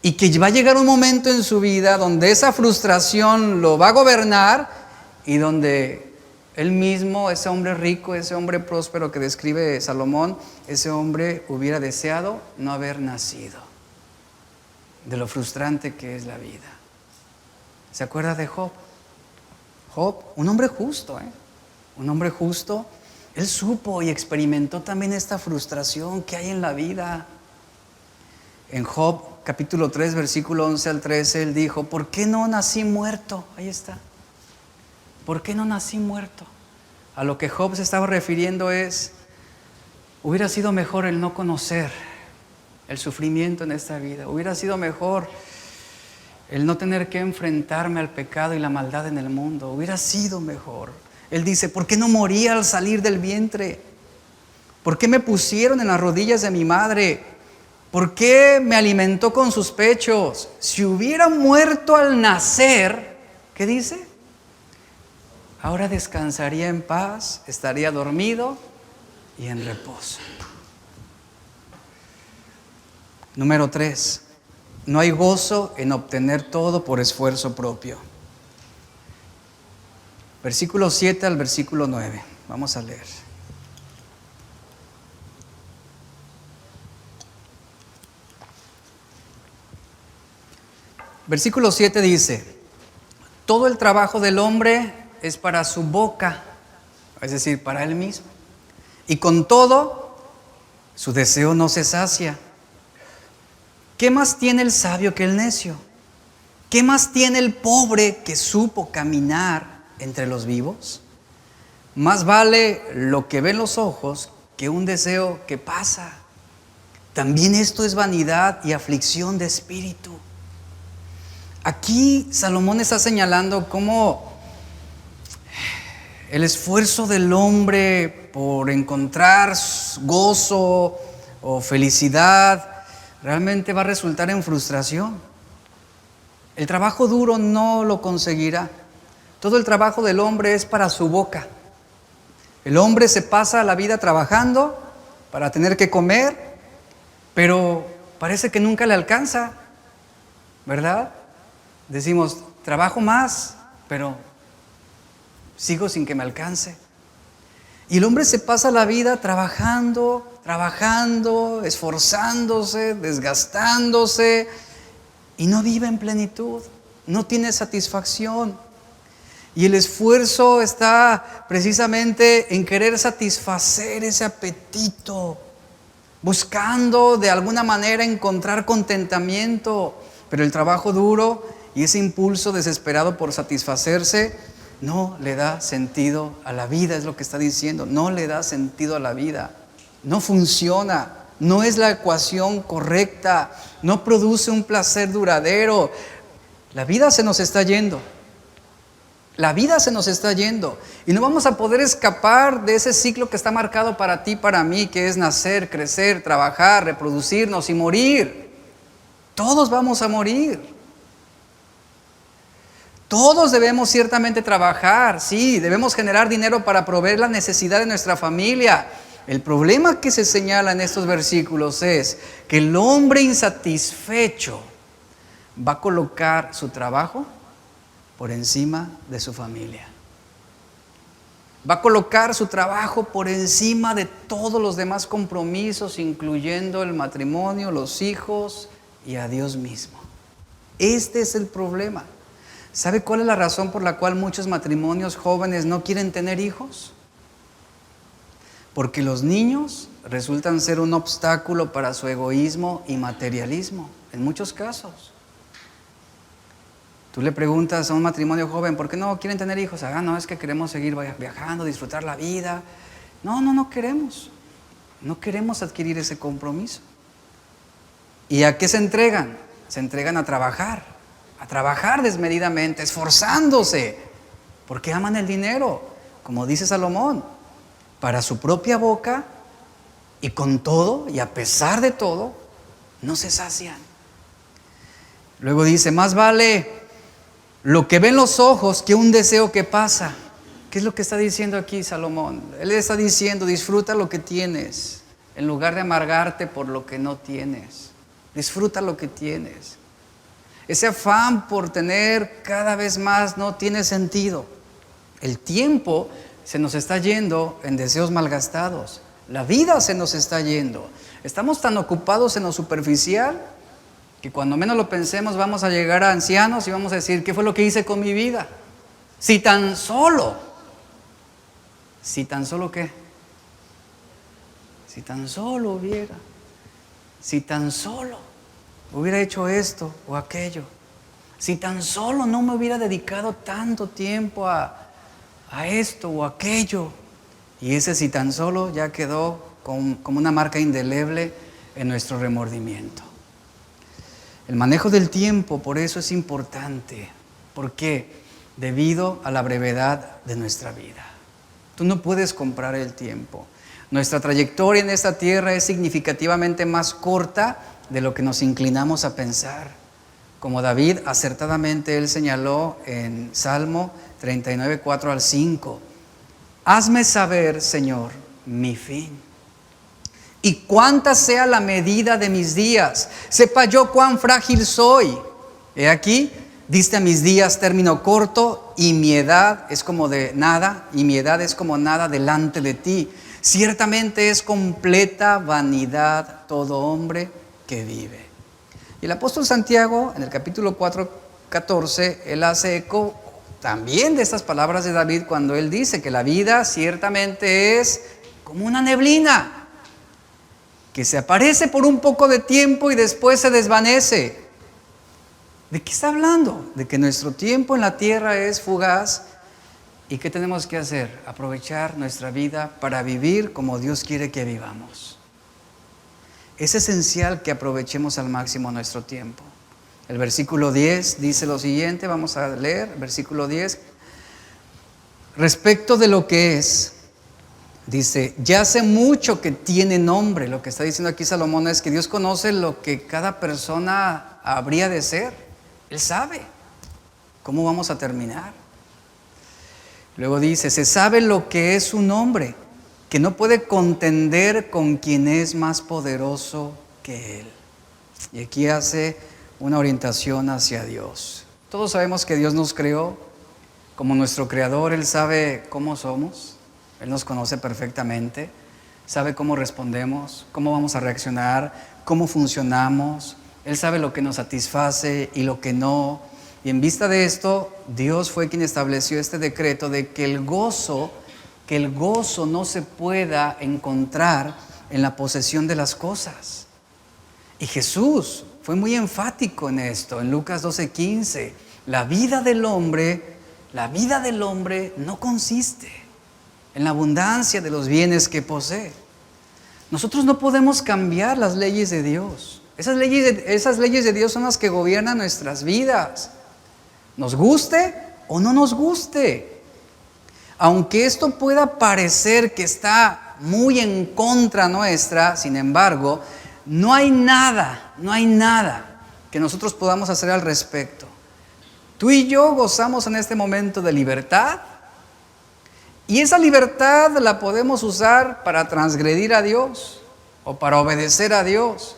Y que va a llegar un momento en su vida donde esa frustración lo va a gobernar y donde él mismo, ese hombre rico, ese hombre próspero que describe Salomón, ese hombre hubiera deseado no haber nacido, de lo frustrante que es la vida. ¿Se acuerda de Job? Job, un hombre justo, un hombre justo. Él supo y experimentó también esta frustración que hay en la vida. En Job capítulo 3, versículo 11 al 13, él dijo, ¿por qué no nací muerto? Ahí está. ¿Por qué no nací muerto? A lo que Job se estaba refiriendo es, hubiera sido mejor el no conocer el sufrimiento en esta vida. Hubiera sido mejor el no tener que enfrentarme al pecado y la maldad en el mundo. Hubiera sido mejor. Él dice, ¿por qué no morí al salir del vientre? ¿Por qué me pusieron en las rodillas de mi madre? ¿Por qué me alimentó con sus pechos? Si hubiera muerto al nacer, ¿qué dice? Ahora descansaría en paz, estaría dormido y en reposo. Número 3. No hay gozo en obtener todo por esfuerzo propio. Versículo 7 al versículo 9. Vamos a leer. Versículo 7 dice, todo el trabajo del hombre es para su boca, es decir, para él mismo. Y con todo, su deseo no se sacia. ¿Qué más tiene el sabio que el necio? ¿Qué más tiene el pobre que supo caminar entre los vivos? Más vale lo que ven los ojos que un deseo que pasa. También esto es vanidad y aflicción de espíritu. Aquí Salomón está señalando cómo el esfuerzo del hombre por encontrar gozo o felicidad realmente va a resultar en frustración. El trabajo duro no lo conseguirá. Todo el trabajo del hombre es para su boca. El hombre se pasa la vida trabajando para tener que comer, pero parece que nunca le alcanza, ¿verdad? Decimos, trabajo más, pero sigo sin que me alcance. Y el hombre se pasa la vida trabajando, esforzándose, desgastándose, y no vive en plenitud, no tiene satisfacción. Y el esfuerzo está precisamente en querer satisfacer ese apetito, buscando de alguna manera encontrar contentamiento, pero el trabajo duro y ese impulso desesperado por satisfacerse no le da sentido a la vida, es lo que está diciendo, no le da sentido a la vida, no funciona, no es la ecuación correcta, no produce un placer duradero. La vida se nos está yendo. La vida se nos está yendo y no vamos a poder escapar de ese ciclo que está marcado para ti, para mí, que es nacer, crecer, trabajar, reproducirnos y morir. Todos vamos a morir. Todos debemos ciertamente trabajar, sí, debemos generar dinero para proveer la necesidad de nuestra familia. El problema que se señala en estos versículos es que el hombre insatisfecho va a colocar su trabajo por encima de su familia. Va a colocar su trabajo por encima de todos los demás compromisos, incluyendo el matrimonio, los hijos y a Dios mismo. Este es el problema. ¿Sabe cuál es la razón por la cual muchos matrimonios jóvenes no quieren tener hijos? Porque los niños resultan ser un obstáculo para su egoísmo y materialismo, en muchos casos. Tú le preguntas a un matrimonio joven, ¿por qué no quieren tener hijos? No, es que queremos seguir viajando, disfrutar la vida. No queremos. No queremos adquirir ese compromiso. ¿Y a qué se entregan? Se entregan a trabajar desmedidamente, esforzándose, porque aman el dinero, como dice Salomón, para su propia boca, y con todo, y a pesar de todo, no se sacian. Luego dice, más vale lo que ven los ojos que un deseo que pasa. ¿Qué es lo que está diciendo aquí Salomón? Él está diciendo, disfruta lo que tienes, en lugar de amargarte por lo que no tienes. Disfruta lo que tienes. Ese afán por tener cada vez más no tiene sentido. El tiempo se nos está yendo en deseos malgastados. La vida se nos está yendo. Estamos tan ocupados en lo superficial que cuando menos lo pensemos vamos a llegar a ancianos y vamos a decir, ¿qué fue lo que hice con mi vida? Si tan solo ¿qué? Si tan solo hubiera hecho esto o aquello, si tan solo no me hubiera dedicado tanto tiempo a esto o aquello, y ese si tan solo ya quedó como una marca indeleble en nuestro remordimiento. El manejo del tiempo, por eso es importante. ¿Por qué? Debido a la brevedad de nuestra vida. Tú no puedes comprar el tiempo. Nuestra trayectoria en esta tierra es significativamente más corta de lo que nos inclinamos a pensar. Como David, acertadamente él señaló en Salmo 39, 4 al 5. Hazme saber, Señor, mi fin. Y cuánta sea la medida de mis días, sepa yo cuán frágil soy. He aquí, diste a mis días término corto, y mi edad es como nada delante de ti. Ciertamente es completa vanidad todo hombre que vive. Y el apóstol Santiago, en el capítulo 4:14, él hace eco también de estas palabras de David cuando él dice que la vida ciertamente es como una neblina, que se aparece por un poco de tiempo y después se desvanece. ¿De qué está hablando? De que nuestro tiempo en la tierra es fugaz. ¿Y qué tenemos que hacer? Aprovechar nuestra vida para vivir como Dios quiere que vivamos. Es esencial que aprovechemos al máximo nuestro tiempo. El versículo 10 dice lo siguiente, vamos a leer, versículo 10. Respecto de lo que es, dice, ya hace mucho que tiene nombre. Lo que está diciendo aquí Salomón es que Dios conoce lo que cada persona habría de ser. Él sabe cómo vamos a terminar. Luego dice, se sabe lo que es su nombre, que no puede contender con quien es más poderoso que él. Y aquí hace una orientación hacia Dios. Todos sabemos que Dios nos creó como nuestro creador. Él sabe cómo somos, Él nos conoce perfectamente, sabe cómo respondemos, cómo vamos a reaccionar, cómo funcionamos. Él sabe lo que nos satisface y lo que no. Y en vista de esto, Dios fue quien estableció este decreto de que el gozo no se pueda encontrar en la posesión de las cosas. Y Jesús fue muy enfático en esto, en Lucas 12:15. La vida del hombre no consiste en la abundancia de los bienes que posee. Nosotros no podemos cambiar las leyes de Dios. Esas leyes de Dios son las que gobiernan nuestras vidas. Nos guste o no nos guste. Aunque esto pueda parecer que está muy en contra nuestra, sin embargo, no hay nada que nosotros podamos hacer al respecto. Tú y yo gozamos en este momento de libertad, y esa libertad la podemos usar para transgredir a Dios o para obedecer a Dios.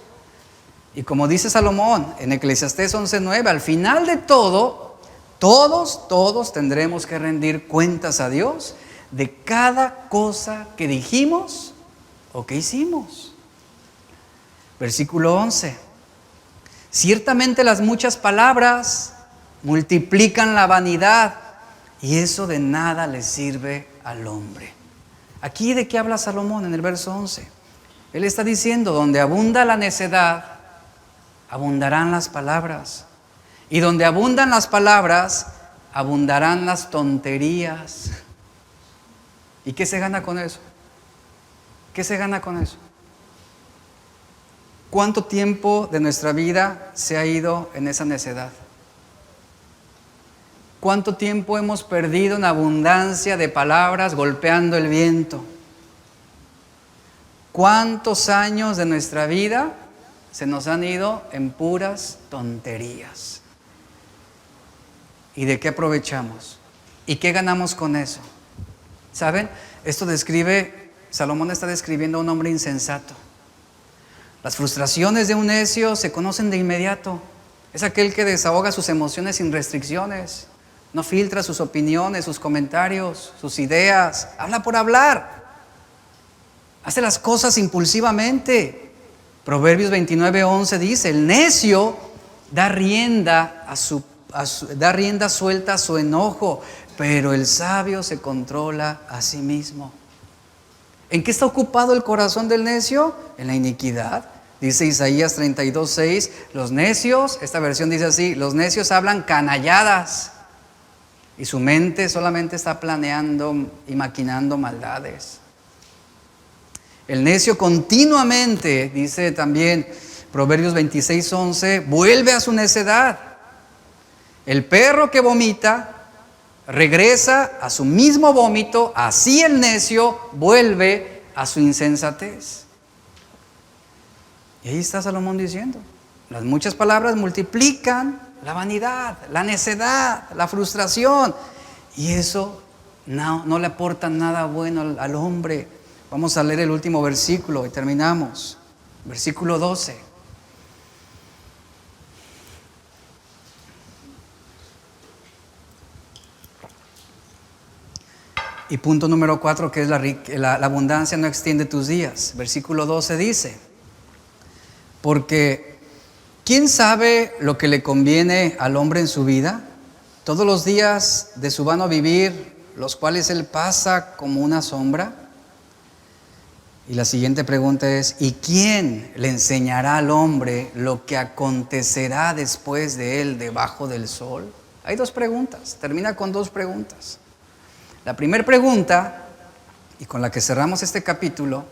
Y como dice Salomón en Eclesiastés 11:9, al final de todo, todos tendremos que rendir cuentas a Dios de cada cosa que dijimos o que hicimos. Versículo 11. Ciertamente las muchas palabras multiplican la vanidad, y eso de nada le sirve al hombre. Aquí, ¿de qué habla Salomón en el verso 11? Él está diciendo, donde abunda la necedad, abundarán las palabras. Y donde abundan las palabras, abundarán las tonterías. ¿Y qué se gana con eso? ¿Qué se gana con eso? ¿Cuánto tiempo de nuestra vida se ha ido en esa necedad? ¿Cuánto tiempo hemos perdido en abundancia de palabras golpeando el viento? ¿Cuántos años de nuestra vida se nos han ido en puras tonterías? ¿Y de qué aprovechamos? ¿Y qué ganamos con eso? ¿Saben? Salomón está describiendo a un hombre insensato. Las frustraciones de un necio se conocen de inmediato. Es aquel que desahoga sus emociones sin restricciones. No filtra sus opiniones, sus comentarios, sus ideas. Habla por hablar. Hace las cosas impulsivamente. Proverbios 29:11 dice, el necio da rienda suelta a su enojo, pero el sabio se controla a sí mismo. ¿En qué está ocupado el corazón del necio? En la iniquidad. Dice Isaías 32:6, los necios, esta versión dice así, los necios hablan canalladas y su mente solamente está planeando y maquinando maldades. El necio continuamente, dice también Proverbios 26:11, vuelve a su necedad. El perro que vomita regresa a su mismo vómito, así el necio vuelve a su insensatez. Y ahí está Salomón diciendo, las muchas palabras multiplican la vanidad, la necedad, la frustración, y eso no le aporta nada bueno al hombre. Vamos a leer el último versículo y terminamos. Versículo 12. Y punto número 4, que es la abundancia no extiende tus días. Versículo 12 dice, porque ¿Quién sabe lo que le conviene al hombre en su vida? Todos los días de su vano vivir, los cuales él pasa como una sombra. Y la siguiente pregunta es, ¿y quién le enseñará al hombre lo que acontecerá después de él debajo del sol? Hay dos preguntas, termina con dos preguntas. La primera pregunta, y con la que cerramos este capítulo,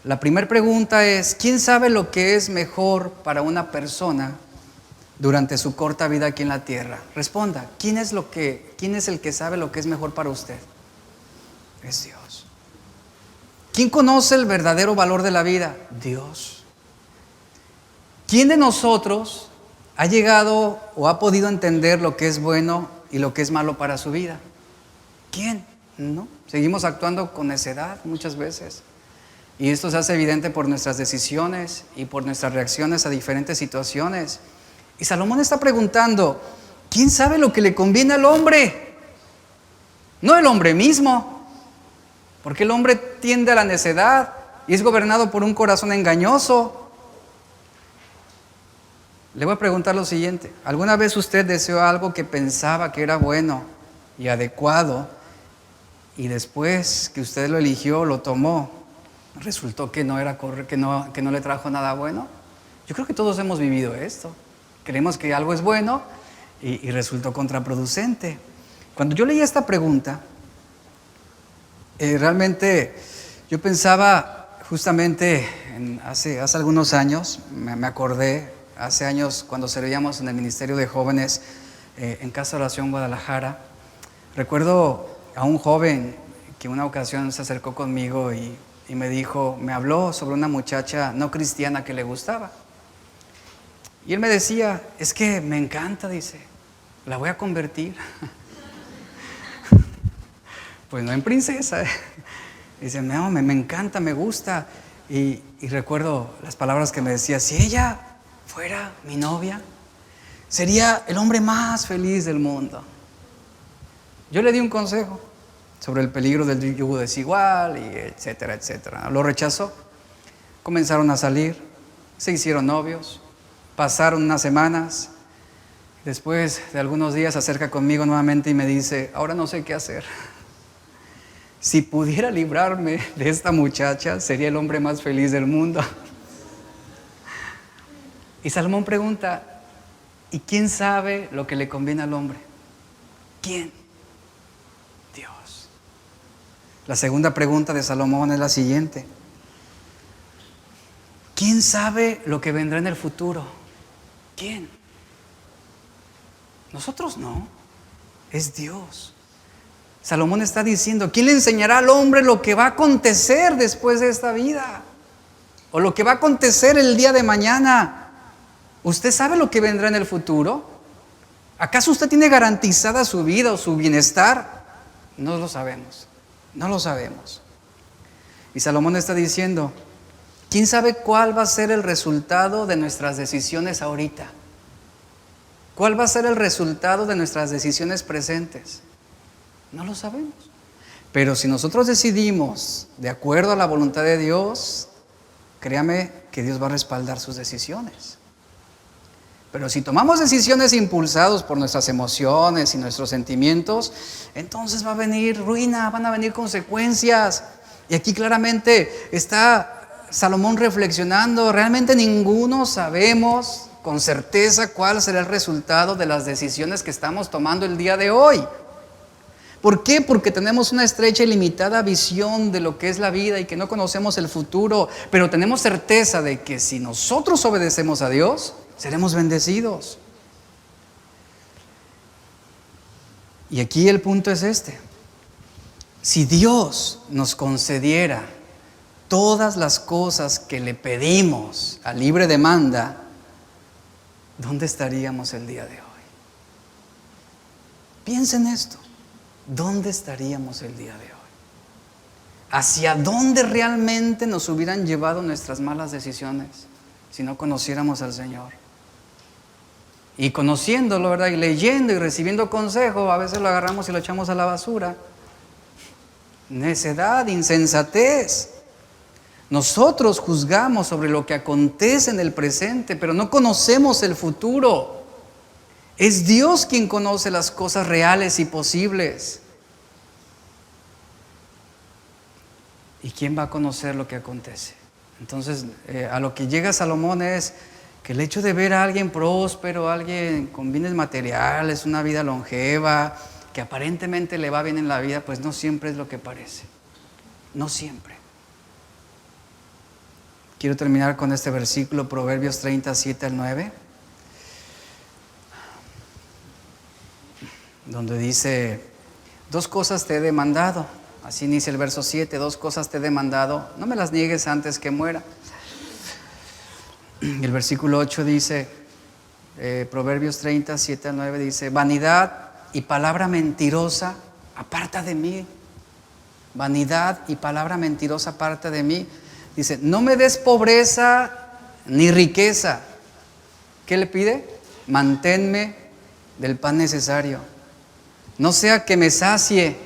la primera pregunta es, ¿quién sabe lo que es mejor para una persona durante su corta vida aquí en la tierra? Responda, ¿quién es el que sabe lo que es mejor para usted? Es Dios. ¿Quién conoce el verdadero valor de la vida? Dios. ¿Quién de nosotros ha llegado o ha podido entender lo que es bueno y lo que es malo para su vida? ¿Quién? ¿No? Seguimos actuando con necedad muchas veces. Y esto se hace evidente por nuestras decisiones y por nuestras reacciones a diferentes situaciones. Y Salomón está preguntando, ¿quién sabe lo que le conviene al hombre? No el hombre mismo. Porque el hombre tiende a la necedad y es gobernado por un corazón engañoso. Le voy a preguntar lo siguiente. ¿Alguna vez usted deseó algo que pensaba que era bueno y adecuado y después que usted lo eligió, lo tomó, resultó que no era que no le trajo nada bueno? Yo creo que todos hemos vivido esto. Creemos que algo es bueno y resultó contraproducente. Cuando yo leí esta pregunta, realmente yo pensaba justamente hace algunos años, me acordé, hace años cuando servíamos en el Ministerio de Jóvenes en Casa de Oración Guadalajara. Recuerdo a un joven que una ocasión se acercó conmigo y me habló sobre una muchacha no cristiana que le gustaba. Y él me decía, es que me encanta, dice, la voy a convertir. Pues no en princesa. Dice, no, me encanta, me gusta. Y recuerdo las palabras que me decía, si ella fuera mi novia, sería el hombre más feliz del mundo. Yo le di un consejo sobre el peligro del yugo desigual, y etcétera, etcétera. Lo rechazó. Comenzaron a salir, se hicieron novios, pasaron unas semanas. Después de algunos días se acerca conmigo nuevamente y me dice, ahora no sé qué hacer. Si pudiera librarme de esta muchacha, sería el hombre más feliz del mundo. Y Salomón pregunta, ¿y quién sabe lo que le conviene al hombre? ¿Quién? Dios. La segunda pregunta de Salomón es la siguiente. ¿Quién sabe lo que vendrá en el futuro? ¿Quién? Nosotros no, es Dios. Salomón está diciendo, ¿quién le enseñará al hombre lo que va a acontecer después de esta vida? O lo que va a acontecer el día de mañana. ¿Usted sabe lo que vendrá en el futuro? ¿Acaso usted tiene garantizada su vida o su bienestar? No lo sabemos, no lo sabemos. Y Salomón está diciendo, ¿quién sabe cuál va a ser el resultado de nuestras decisiones ahorita? ¿Cuál va a ser el resultado de nuestras decisiones presentes? No lo sabemos. Pero si nosotros decidimos de acuerdo a la voluntad de Dios, créame que Dios va a respaldar sus decisiones. Pero si tomamos decisiones impulsados por nuestras emociones y nuestros sentimientos, entonces va a venir ruina, van a venir consecuencias. Y aquí claramente está Salomón reflexionando, realmente ninguno sabemos con certeza cuál será el resultado de las decisiones que estamos tomando el día de hoy. ¿Por qué? Porque tenemos una estrecha y limitada visión de lo que es la vida y que no conocemos el futuro, pero tenemos certeza de que si nosotros obedecemos a Dios, seremos bendecidos. Y aquí el punto es este. Si Dios nos concediera todas las cosas que le pedimos a libre demanda, ¿dónde estaríamos el día de hoy? Piensen en esto. ¿Dónde estaríamos el día de hoy? ¿Hacia dónde realmente nos hubieran llevado nuestras malas decisiones si no conociéramos al Señor? Y conociéndolo, ¿verdad? Y leyendo y recibiendo consejo, a veces lo agarramos y lo echamos a la basura. Necedad, insensatez. Nosotros juzgamos sobre lo que acontece en el presente, pero no conocemos el futuro. Es Dios quien conoce las cosas reales y posibles. ¿Y quién va a conocer lo que acontece? Entonces, a lo que llega Salomón es que el hecho de ver a alguien próspero, alguien con bienes materiales, una vida longeva, que aparentemente le va bien en la vida, pues no siempre es lo que parece. No siempre. Quiero terminar con este versículo, Proverbios 37 al 9, donde dice: 2 cosas te he demandado. Así inicia el verso 7, 2 cosas te he demandado, no me las niegues antes que muera. Y el versículo 8 dice, Proverbios 37 al 9 dice: vanidad y palabra mentirosa, aparta de mí. Vanidad y palabra mentirosa, aparta de mí. Dice: no me des pobreza ni riqueza. ¿Qué le pide? Manténme del pan necesario. No sea que me sacie.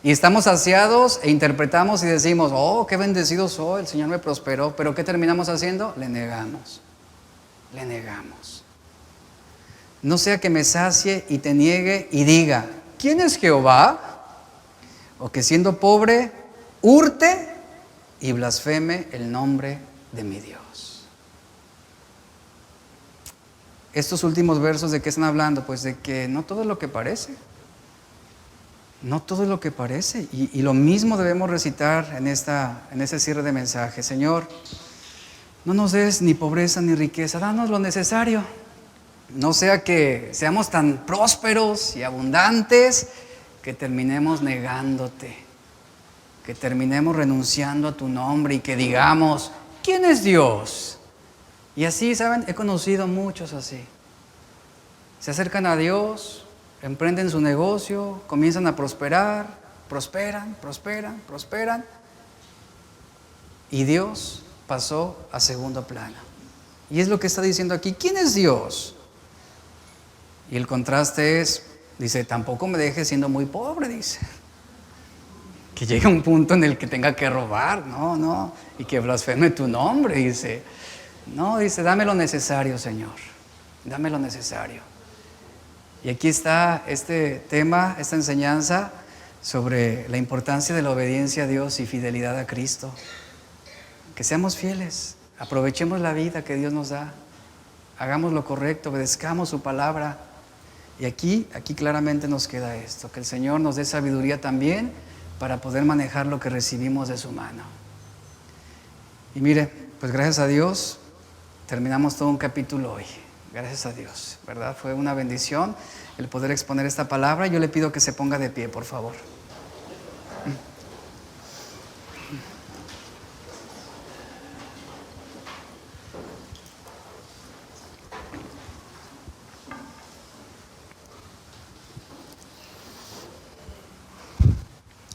Y estamos saciados e interpretamos y decimos: oh, qué bendecido soy, el Señor me prosperó. Pero ¿qué terminamos haciendo? Le negamos. Le negamos. No sea que me sacie y te niegue y diga: ¿quién es Jehová? O que siendo pobre, hurte y blasfeme el nombre de mi Dios. Estos últimos versos, ¿de qué están hablando? Pues de que no todo es lo que parece. No todo es lo que parece. Y lo mismo debemos recitar en ese cierre de mensaje. Señor, no nos des ni pobreza ni riqueza, danos lo necesario. No sea que seamos tan prósperos y abundantes que terminemos negándote, que terminemos renunciando a tu nombre y que digamos: ¿quién es Dios? Y así, ¿saben? He conocido muchos así. Se acercan a Dios, emprenden su negocio, comienzan a prosperar, prosperan. Y Dios pasó a segundo plano. Y es lo que está diciendo aquí: ¿quién es Dios? Y el contraste es, dice: tampoco me dejes siendo muy pobre, dice. Que llegue un punto en el que tenga que robar, no, y que blasfeme tu nombre, dice. No, dice: dame lo necesario, Señor, dame lo necesario. Y aquí está este tema, esta enseñanza sobre la importancia de la obediencia a Dios y fidelidad a Cristo. Que seamos fieles, aprovechemos la vida que Dios nos da, hagamos lo correcto, obedezcamos su palabra. Y aquí claramente nos queda esto: que el Señor nos dé sabiduría también para poder manejar lo que recibimos de su mano. Y mire, pues gracias a Dios terminamos todo un capítulo hoy. Gracias a Dios, ¿verdad? Fue una bendición el poder exponer esta palabra. Yo le pido que se ponga de pie, por favor.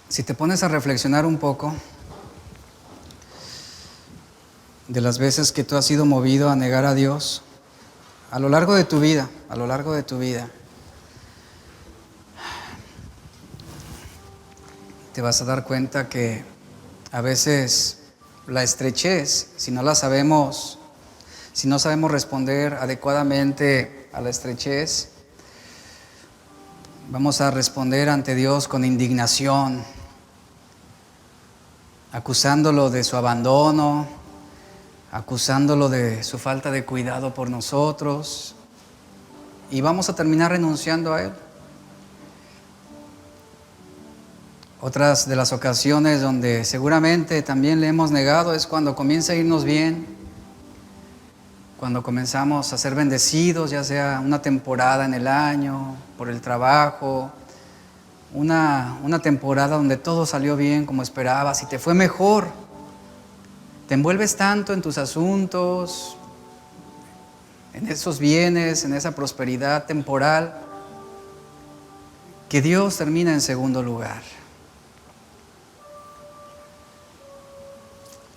Si te pones a reflexionar un poco de las veces que tú has sido movido a negar a Dios a lo largo de tu vida, te vas a dar cuenta que a veces la estrechez, si no sabemos responder adecuadamente a la estrechez, vamos a responder ante Dios con indignación, acusándolo de su abandono, acusándolo de su falta de cuidado por nosotros, y vamos a terminar renunciando a Él. Otras de las ocasiones donde seguramente también le hemos negado es cuando comienza a irnos bien, cuando comenzamos a ser bendecidos, ya sea una temporada en el año, por el trabajo, una temporada donde todo salió bien como esperabas y te fue mejor. Te envuelves tanto en tus asuntos, en esos bienes, en esa prosperidad temporal, que Dios termina en segundo lugar.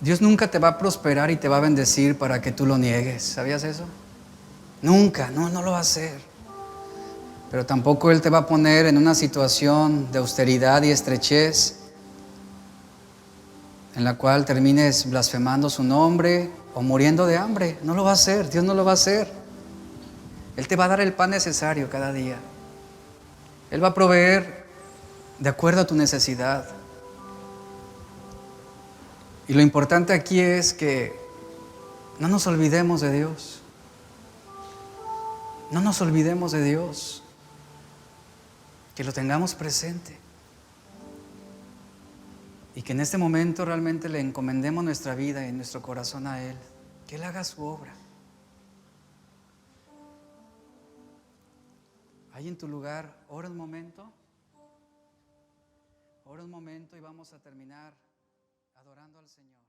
Dios nunca te va a prosperar y te va a bendecir para que tú lo niegues. ¿Sabías eso? Nunca, no lo va a hacer. Pero tampoco Él te va a poner en una situación de austeridad y estrechez en la cual termines blasfemando su nombre o muriendo de hambre. No lo va a hacer, Dios no lo va a hacer. Él te va a dar el pan necesario cada día. Él va a proveer de acuerdo a tu necesidad. Y lo importante aquí es que no nos olvidemos de Dios. No nos olvidemos de Dios. Que lo tengamos presente. Y que en este momento realmente le encomendemos nuestra vida y nuestro corazón a Él. Que Él haga su obra. Ahí en tu lugar, ora un momento. Ora un momento y vamos a terminar adorando al Señor.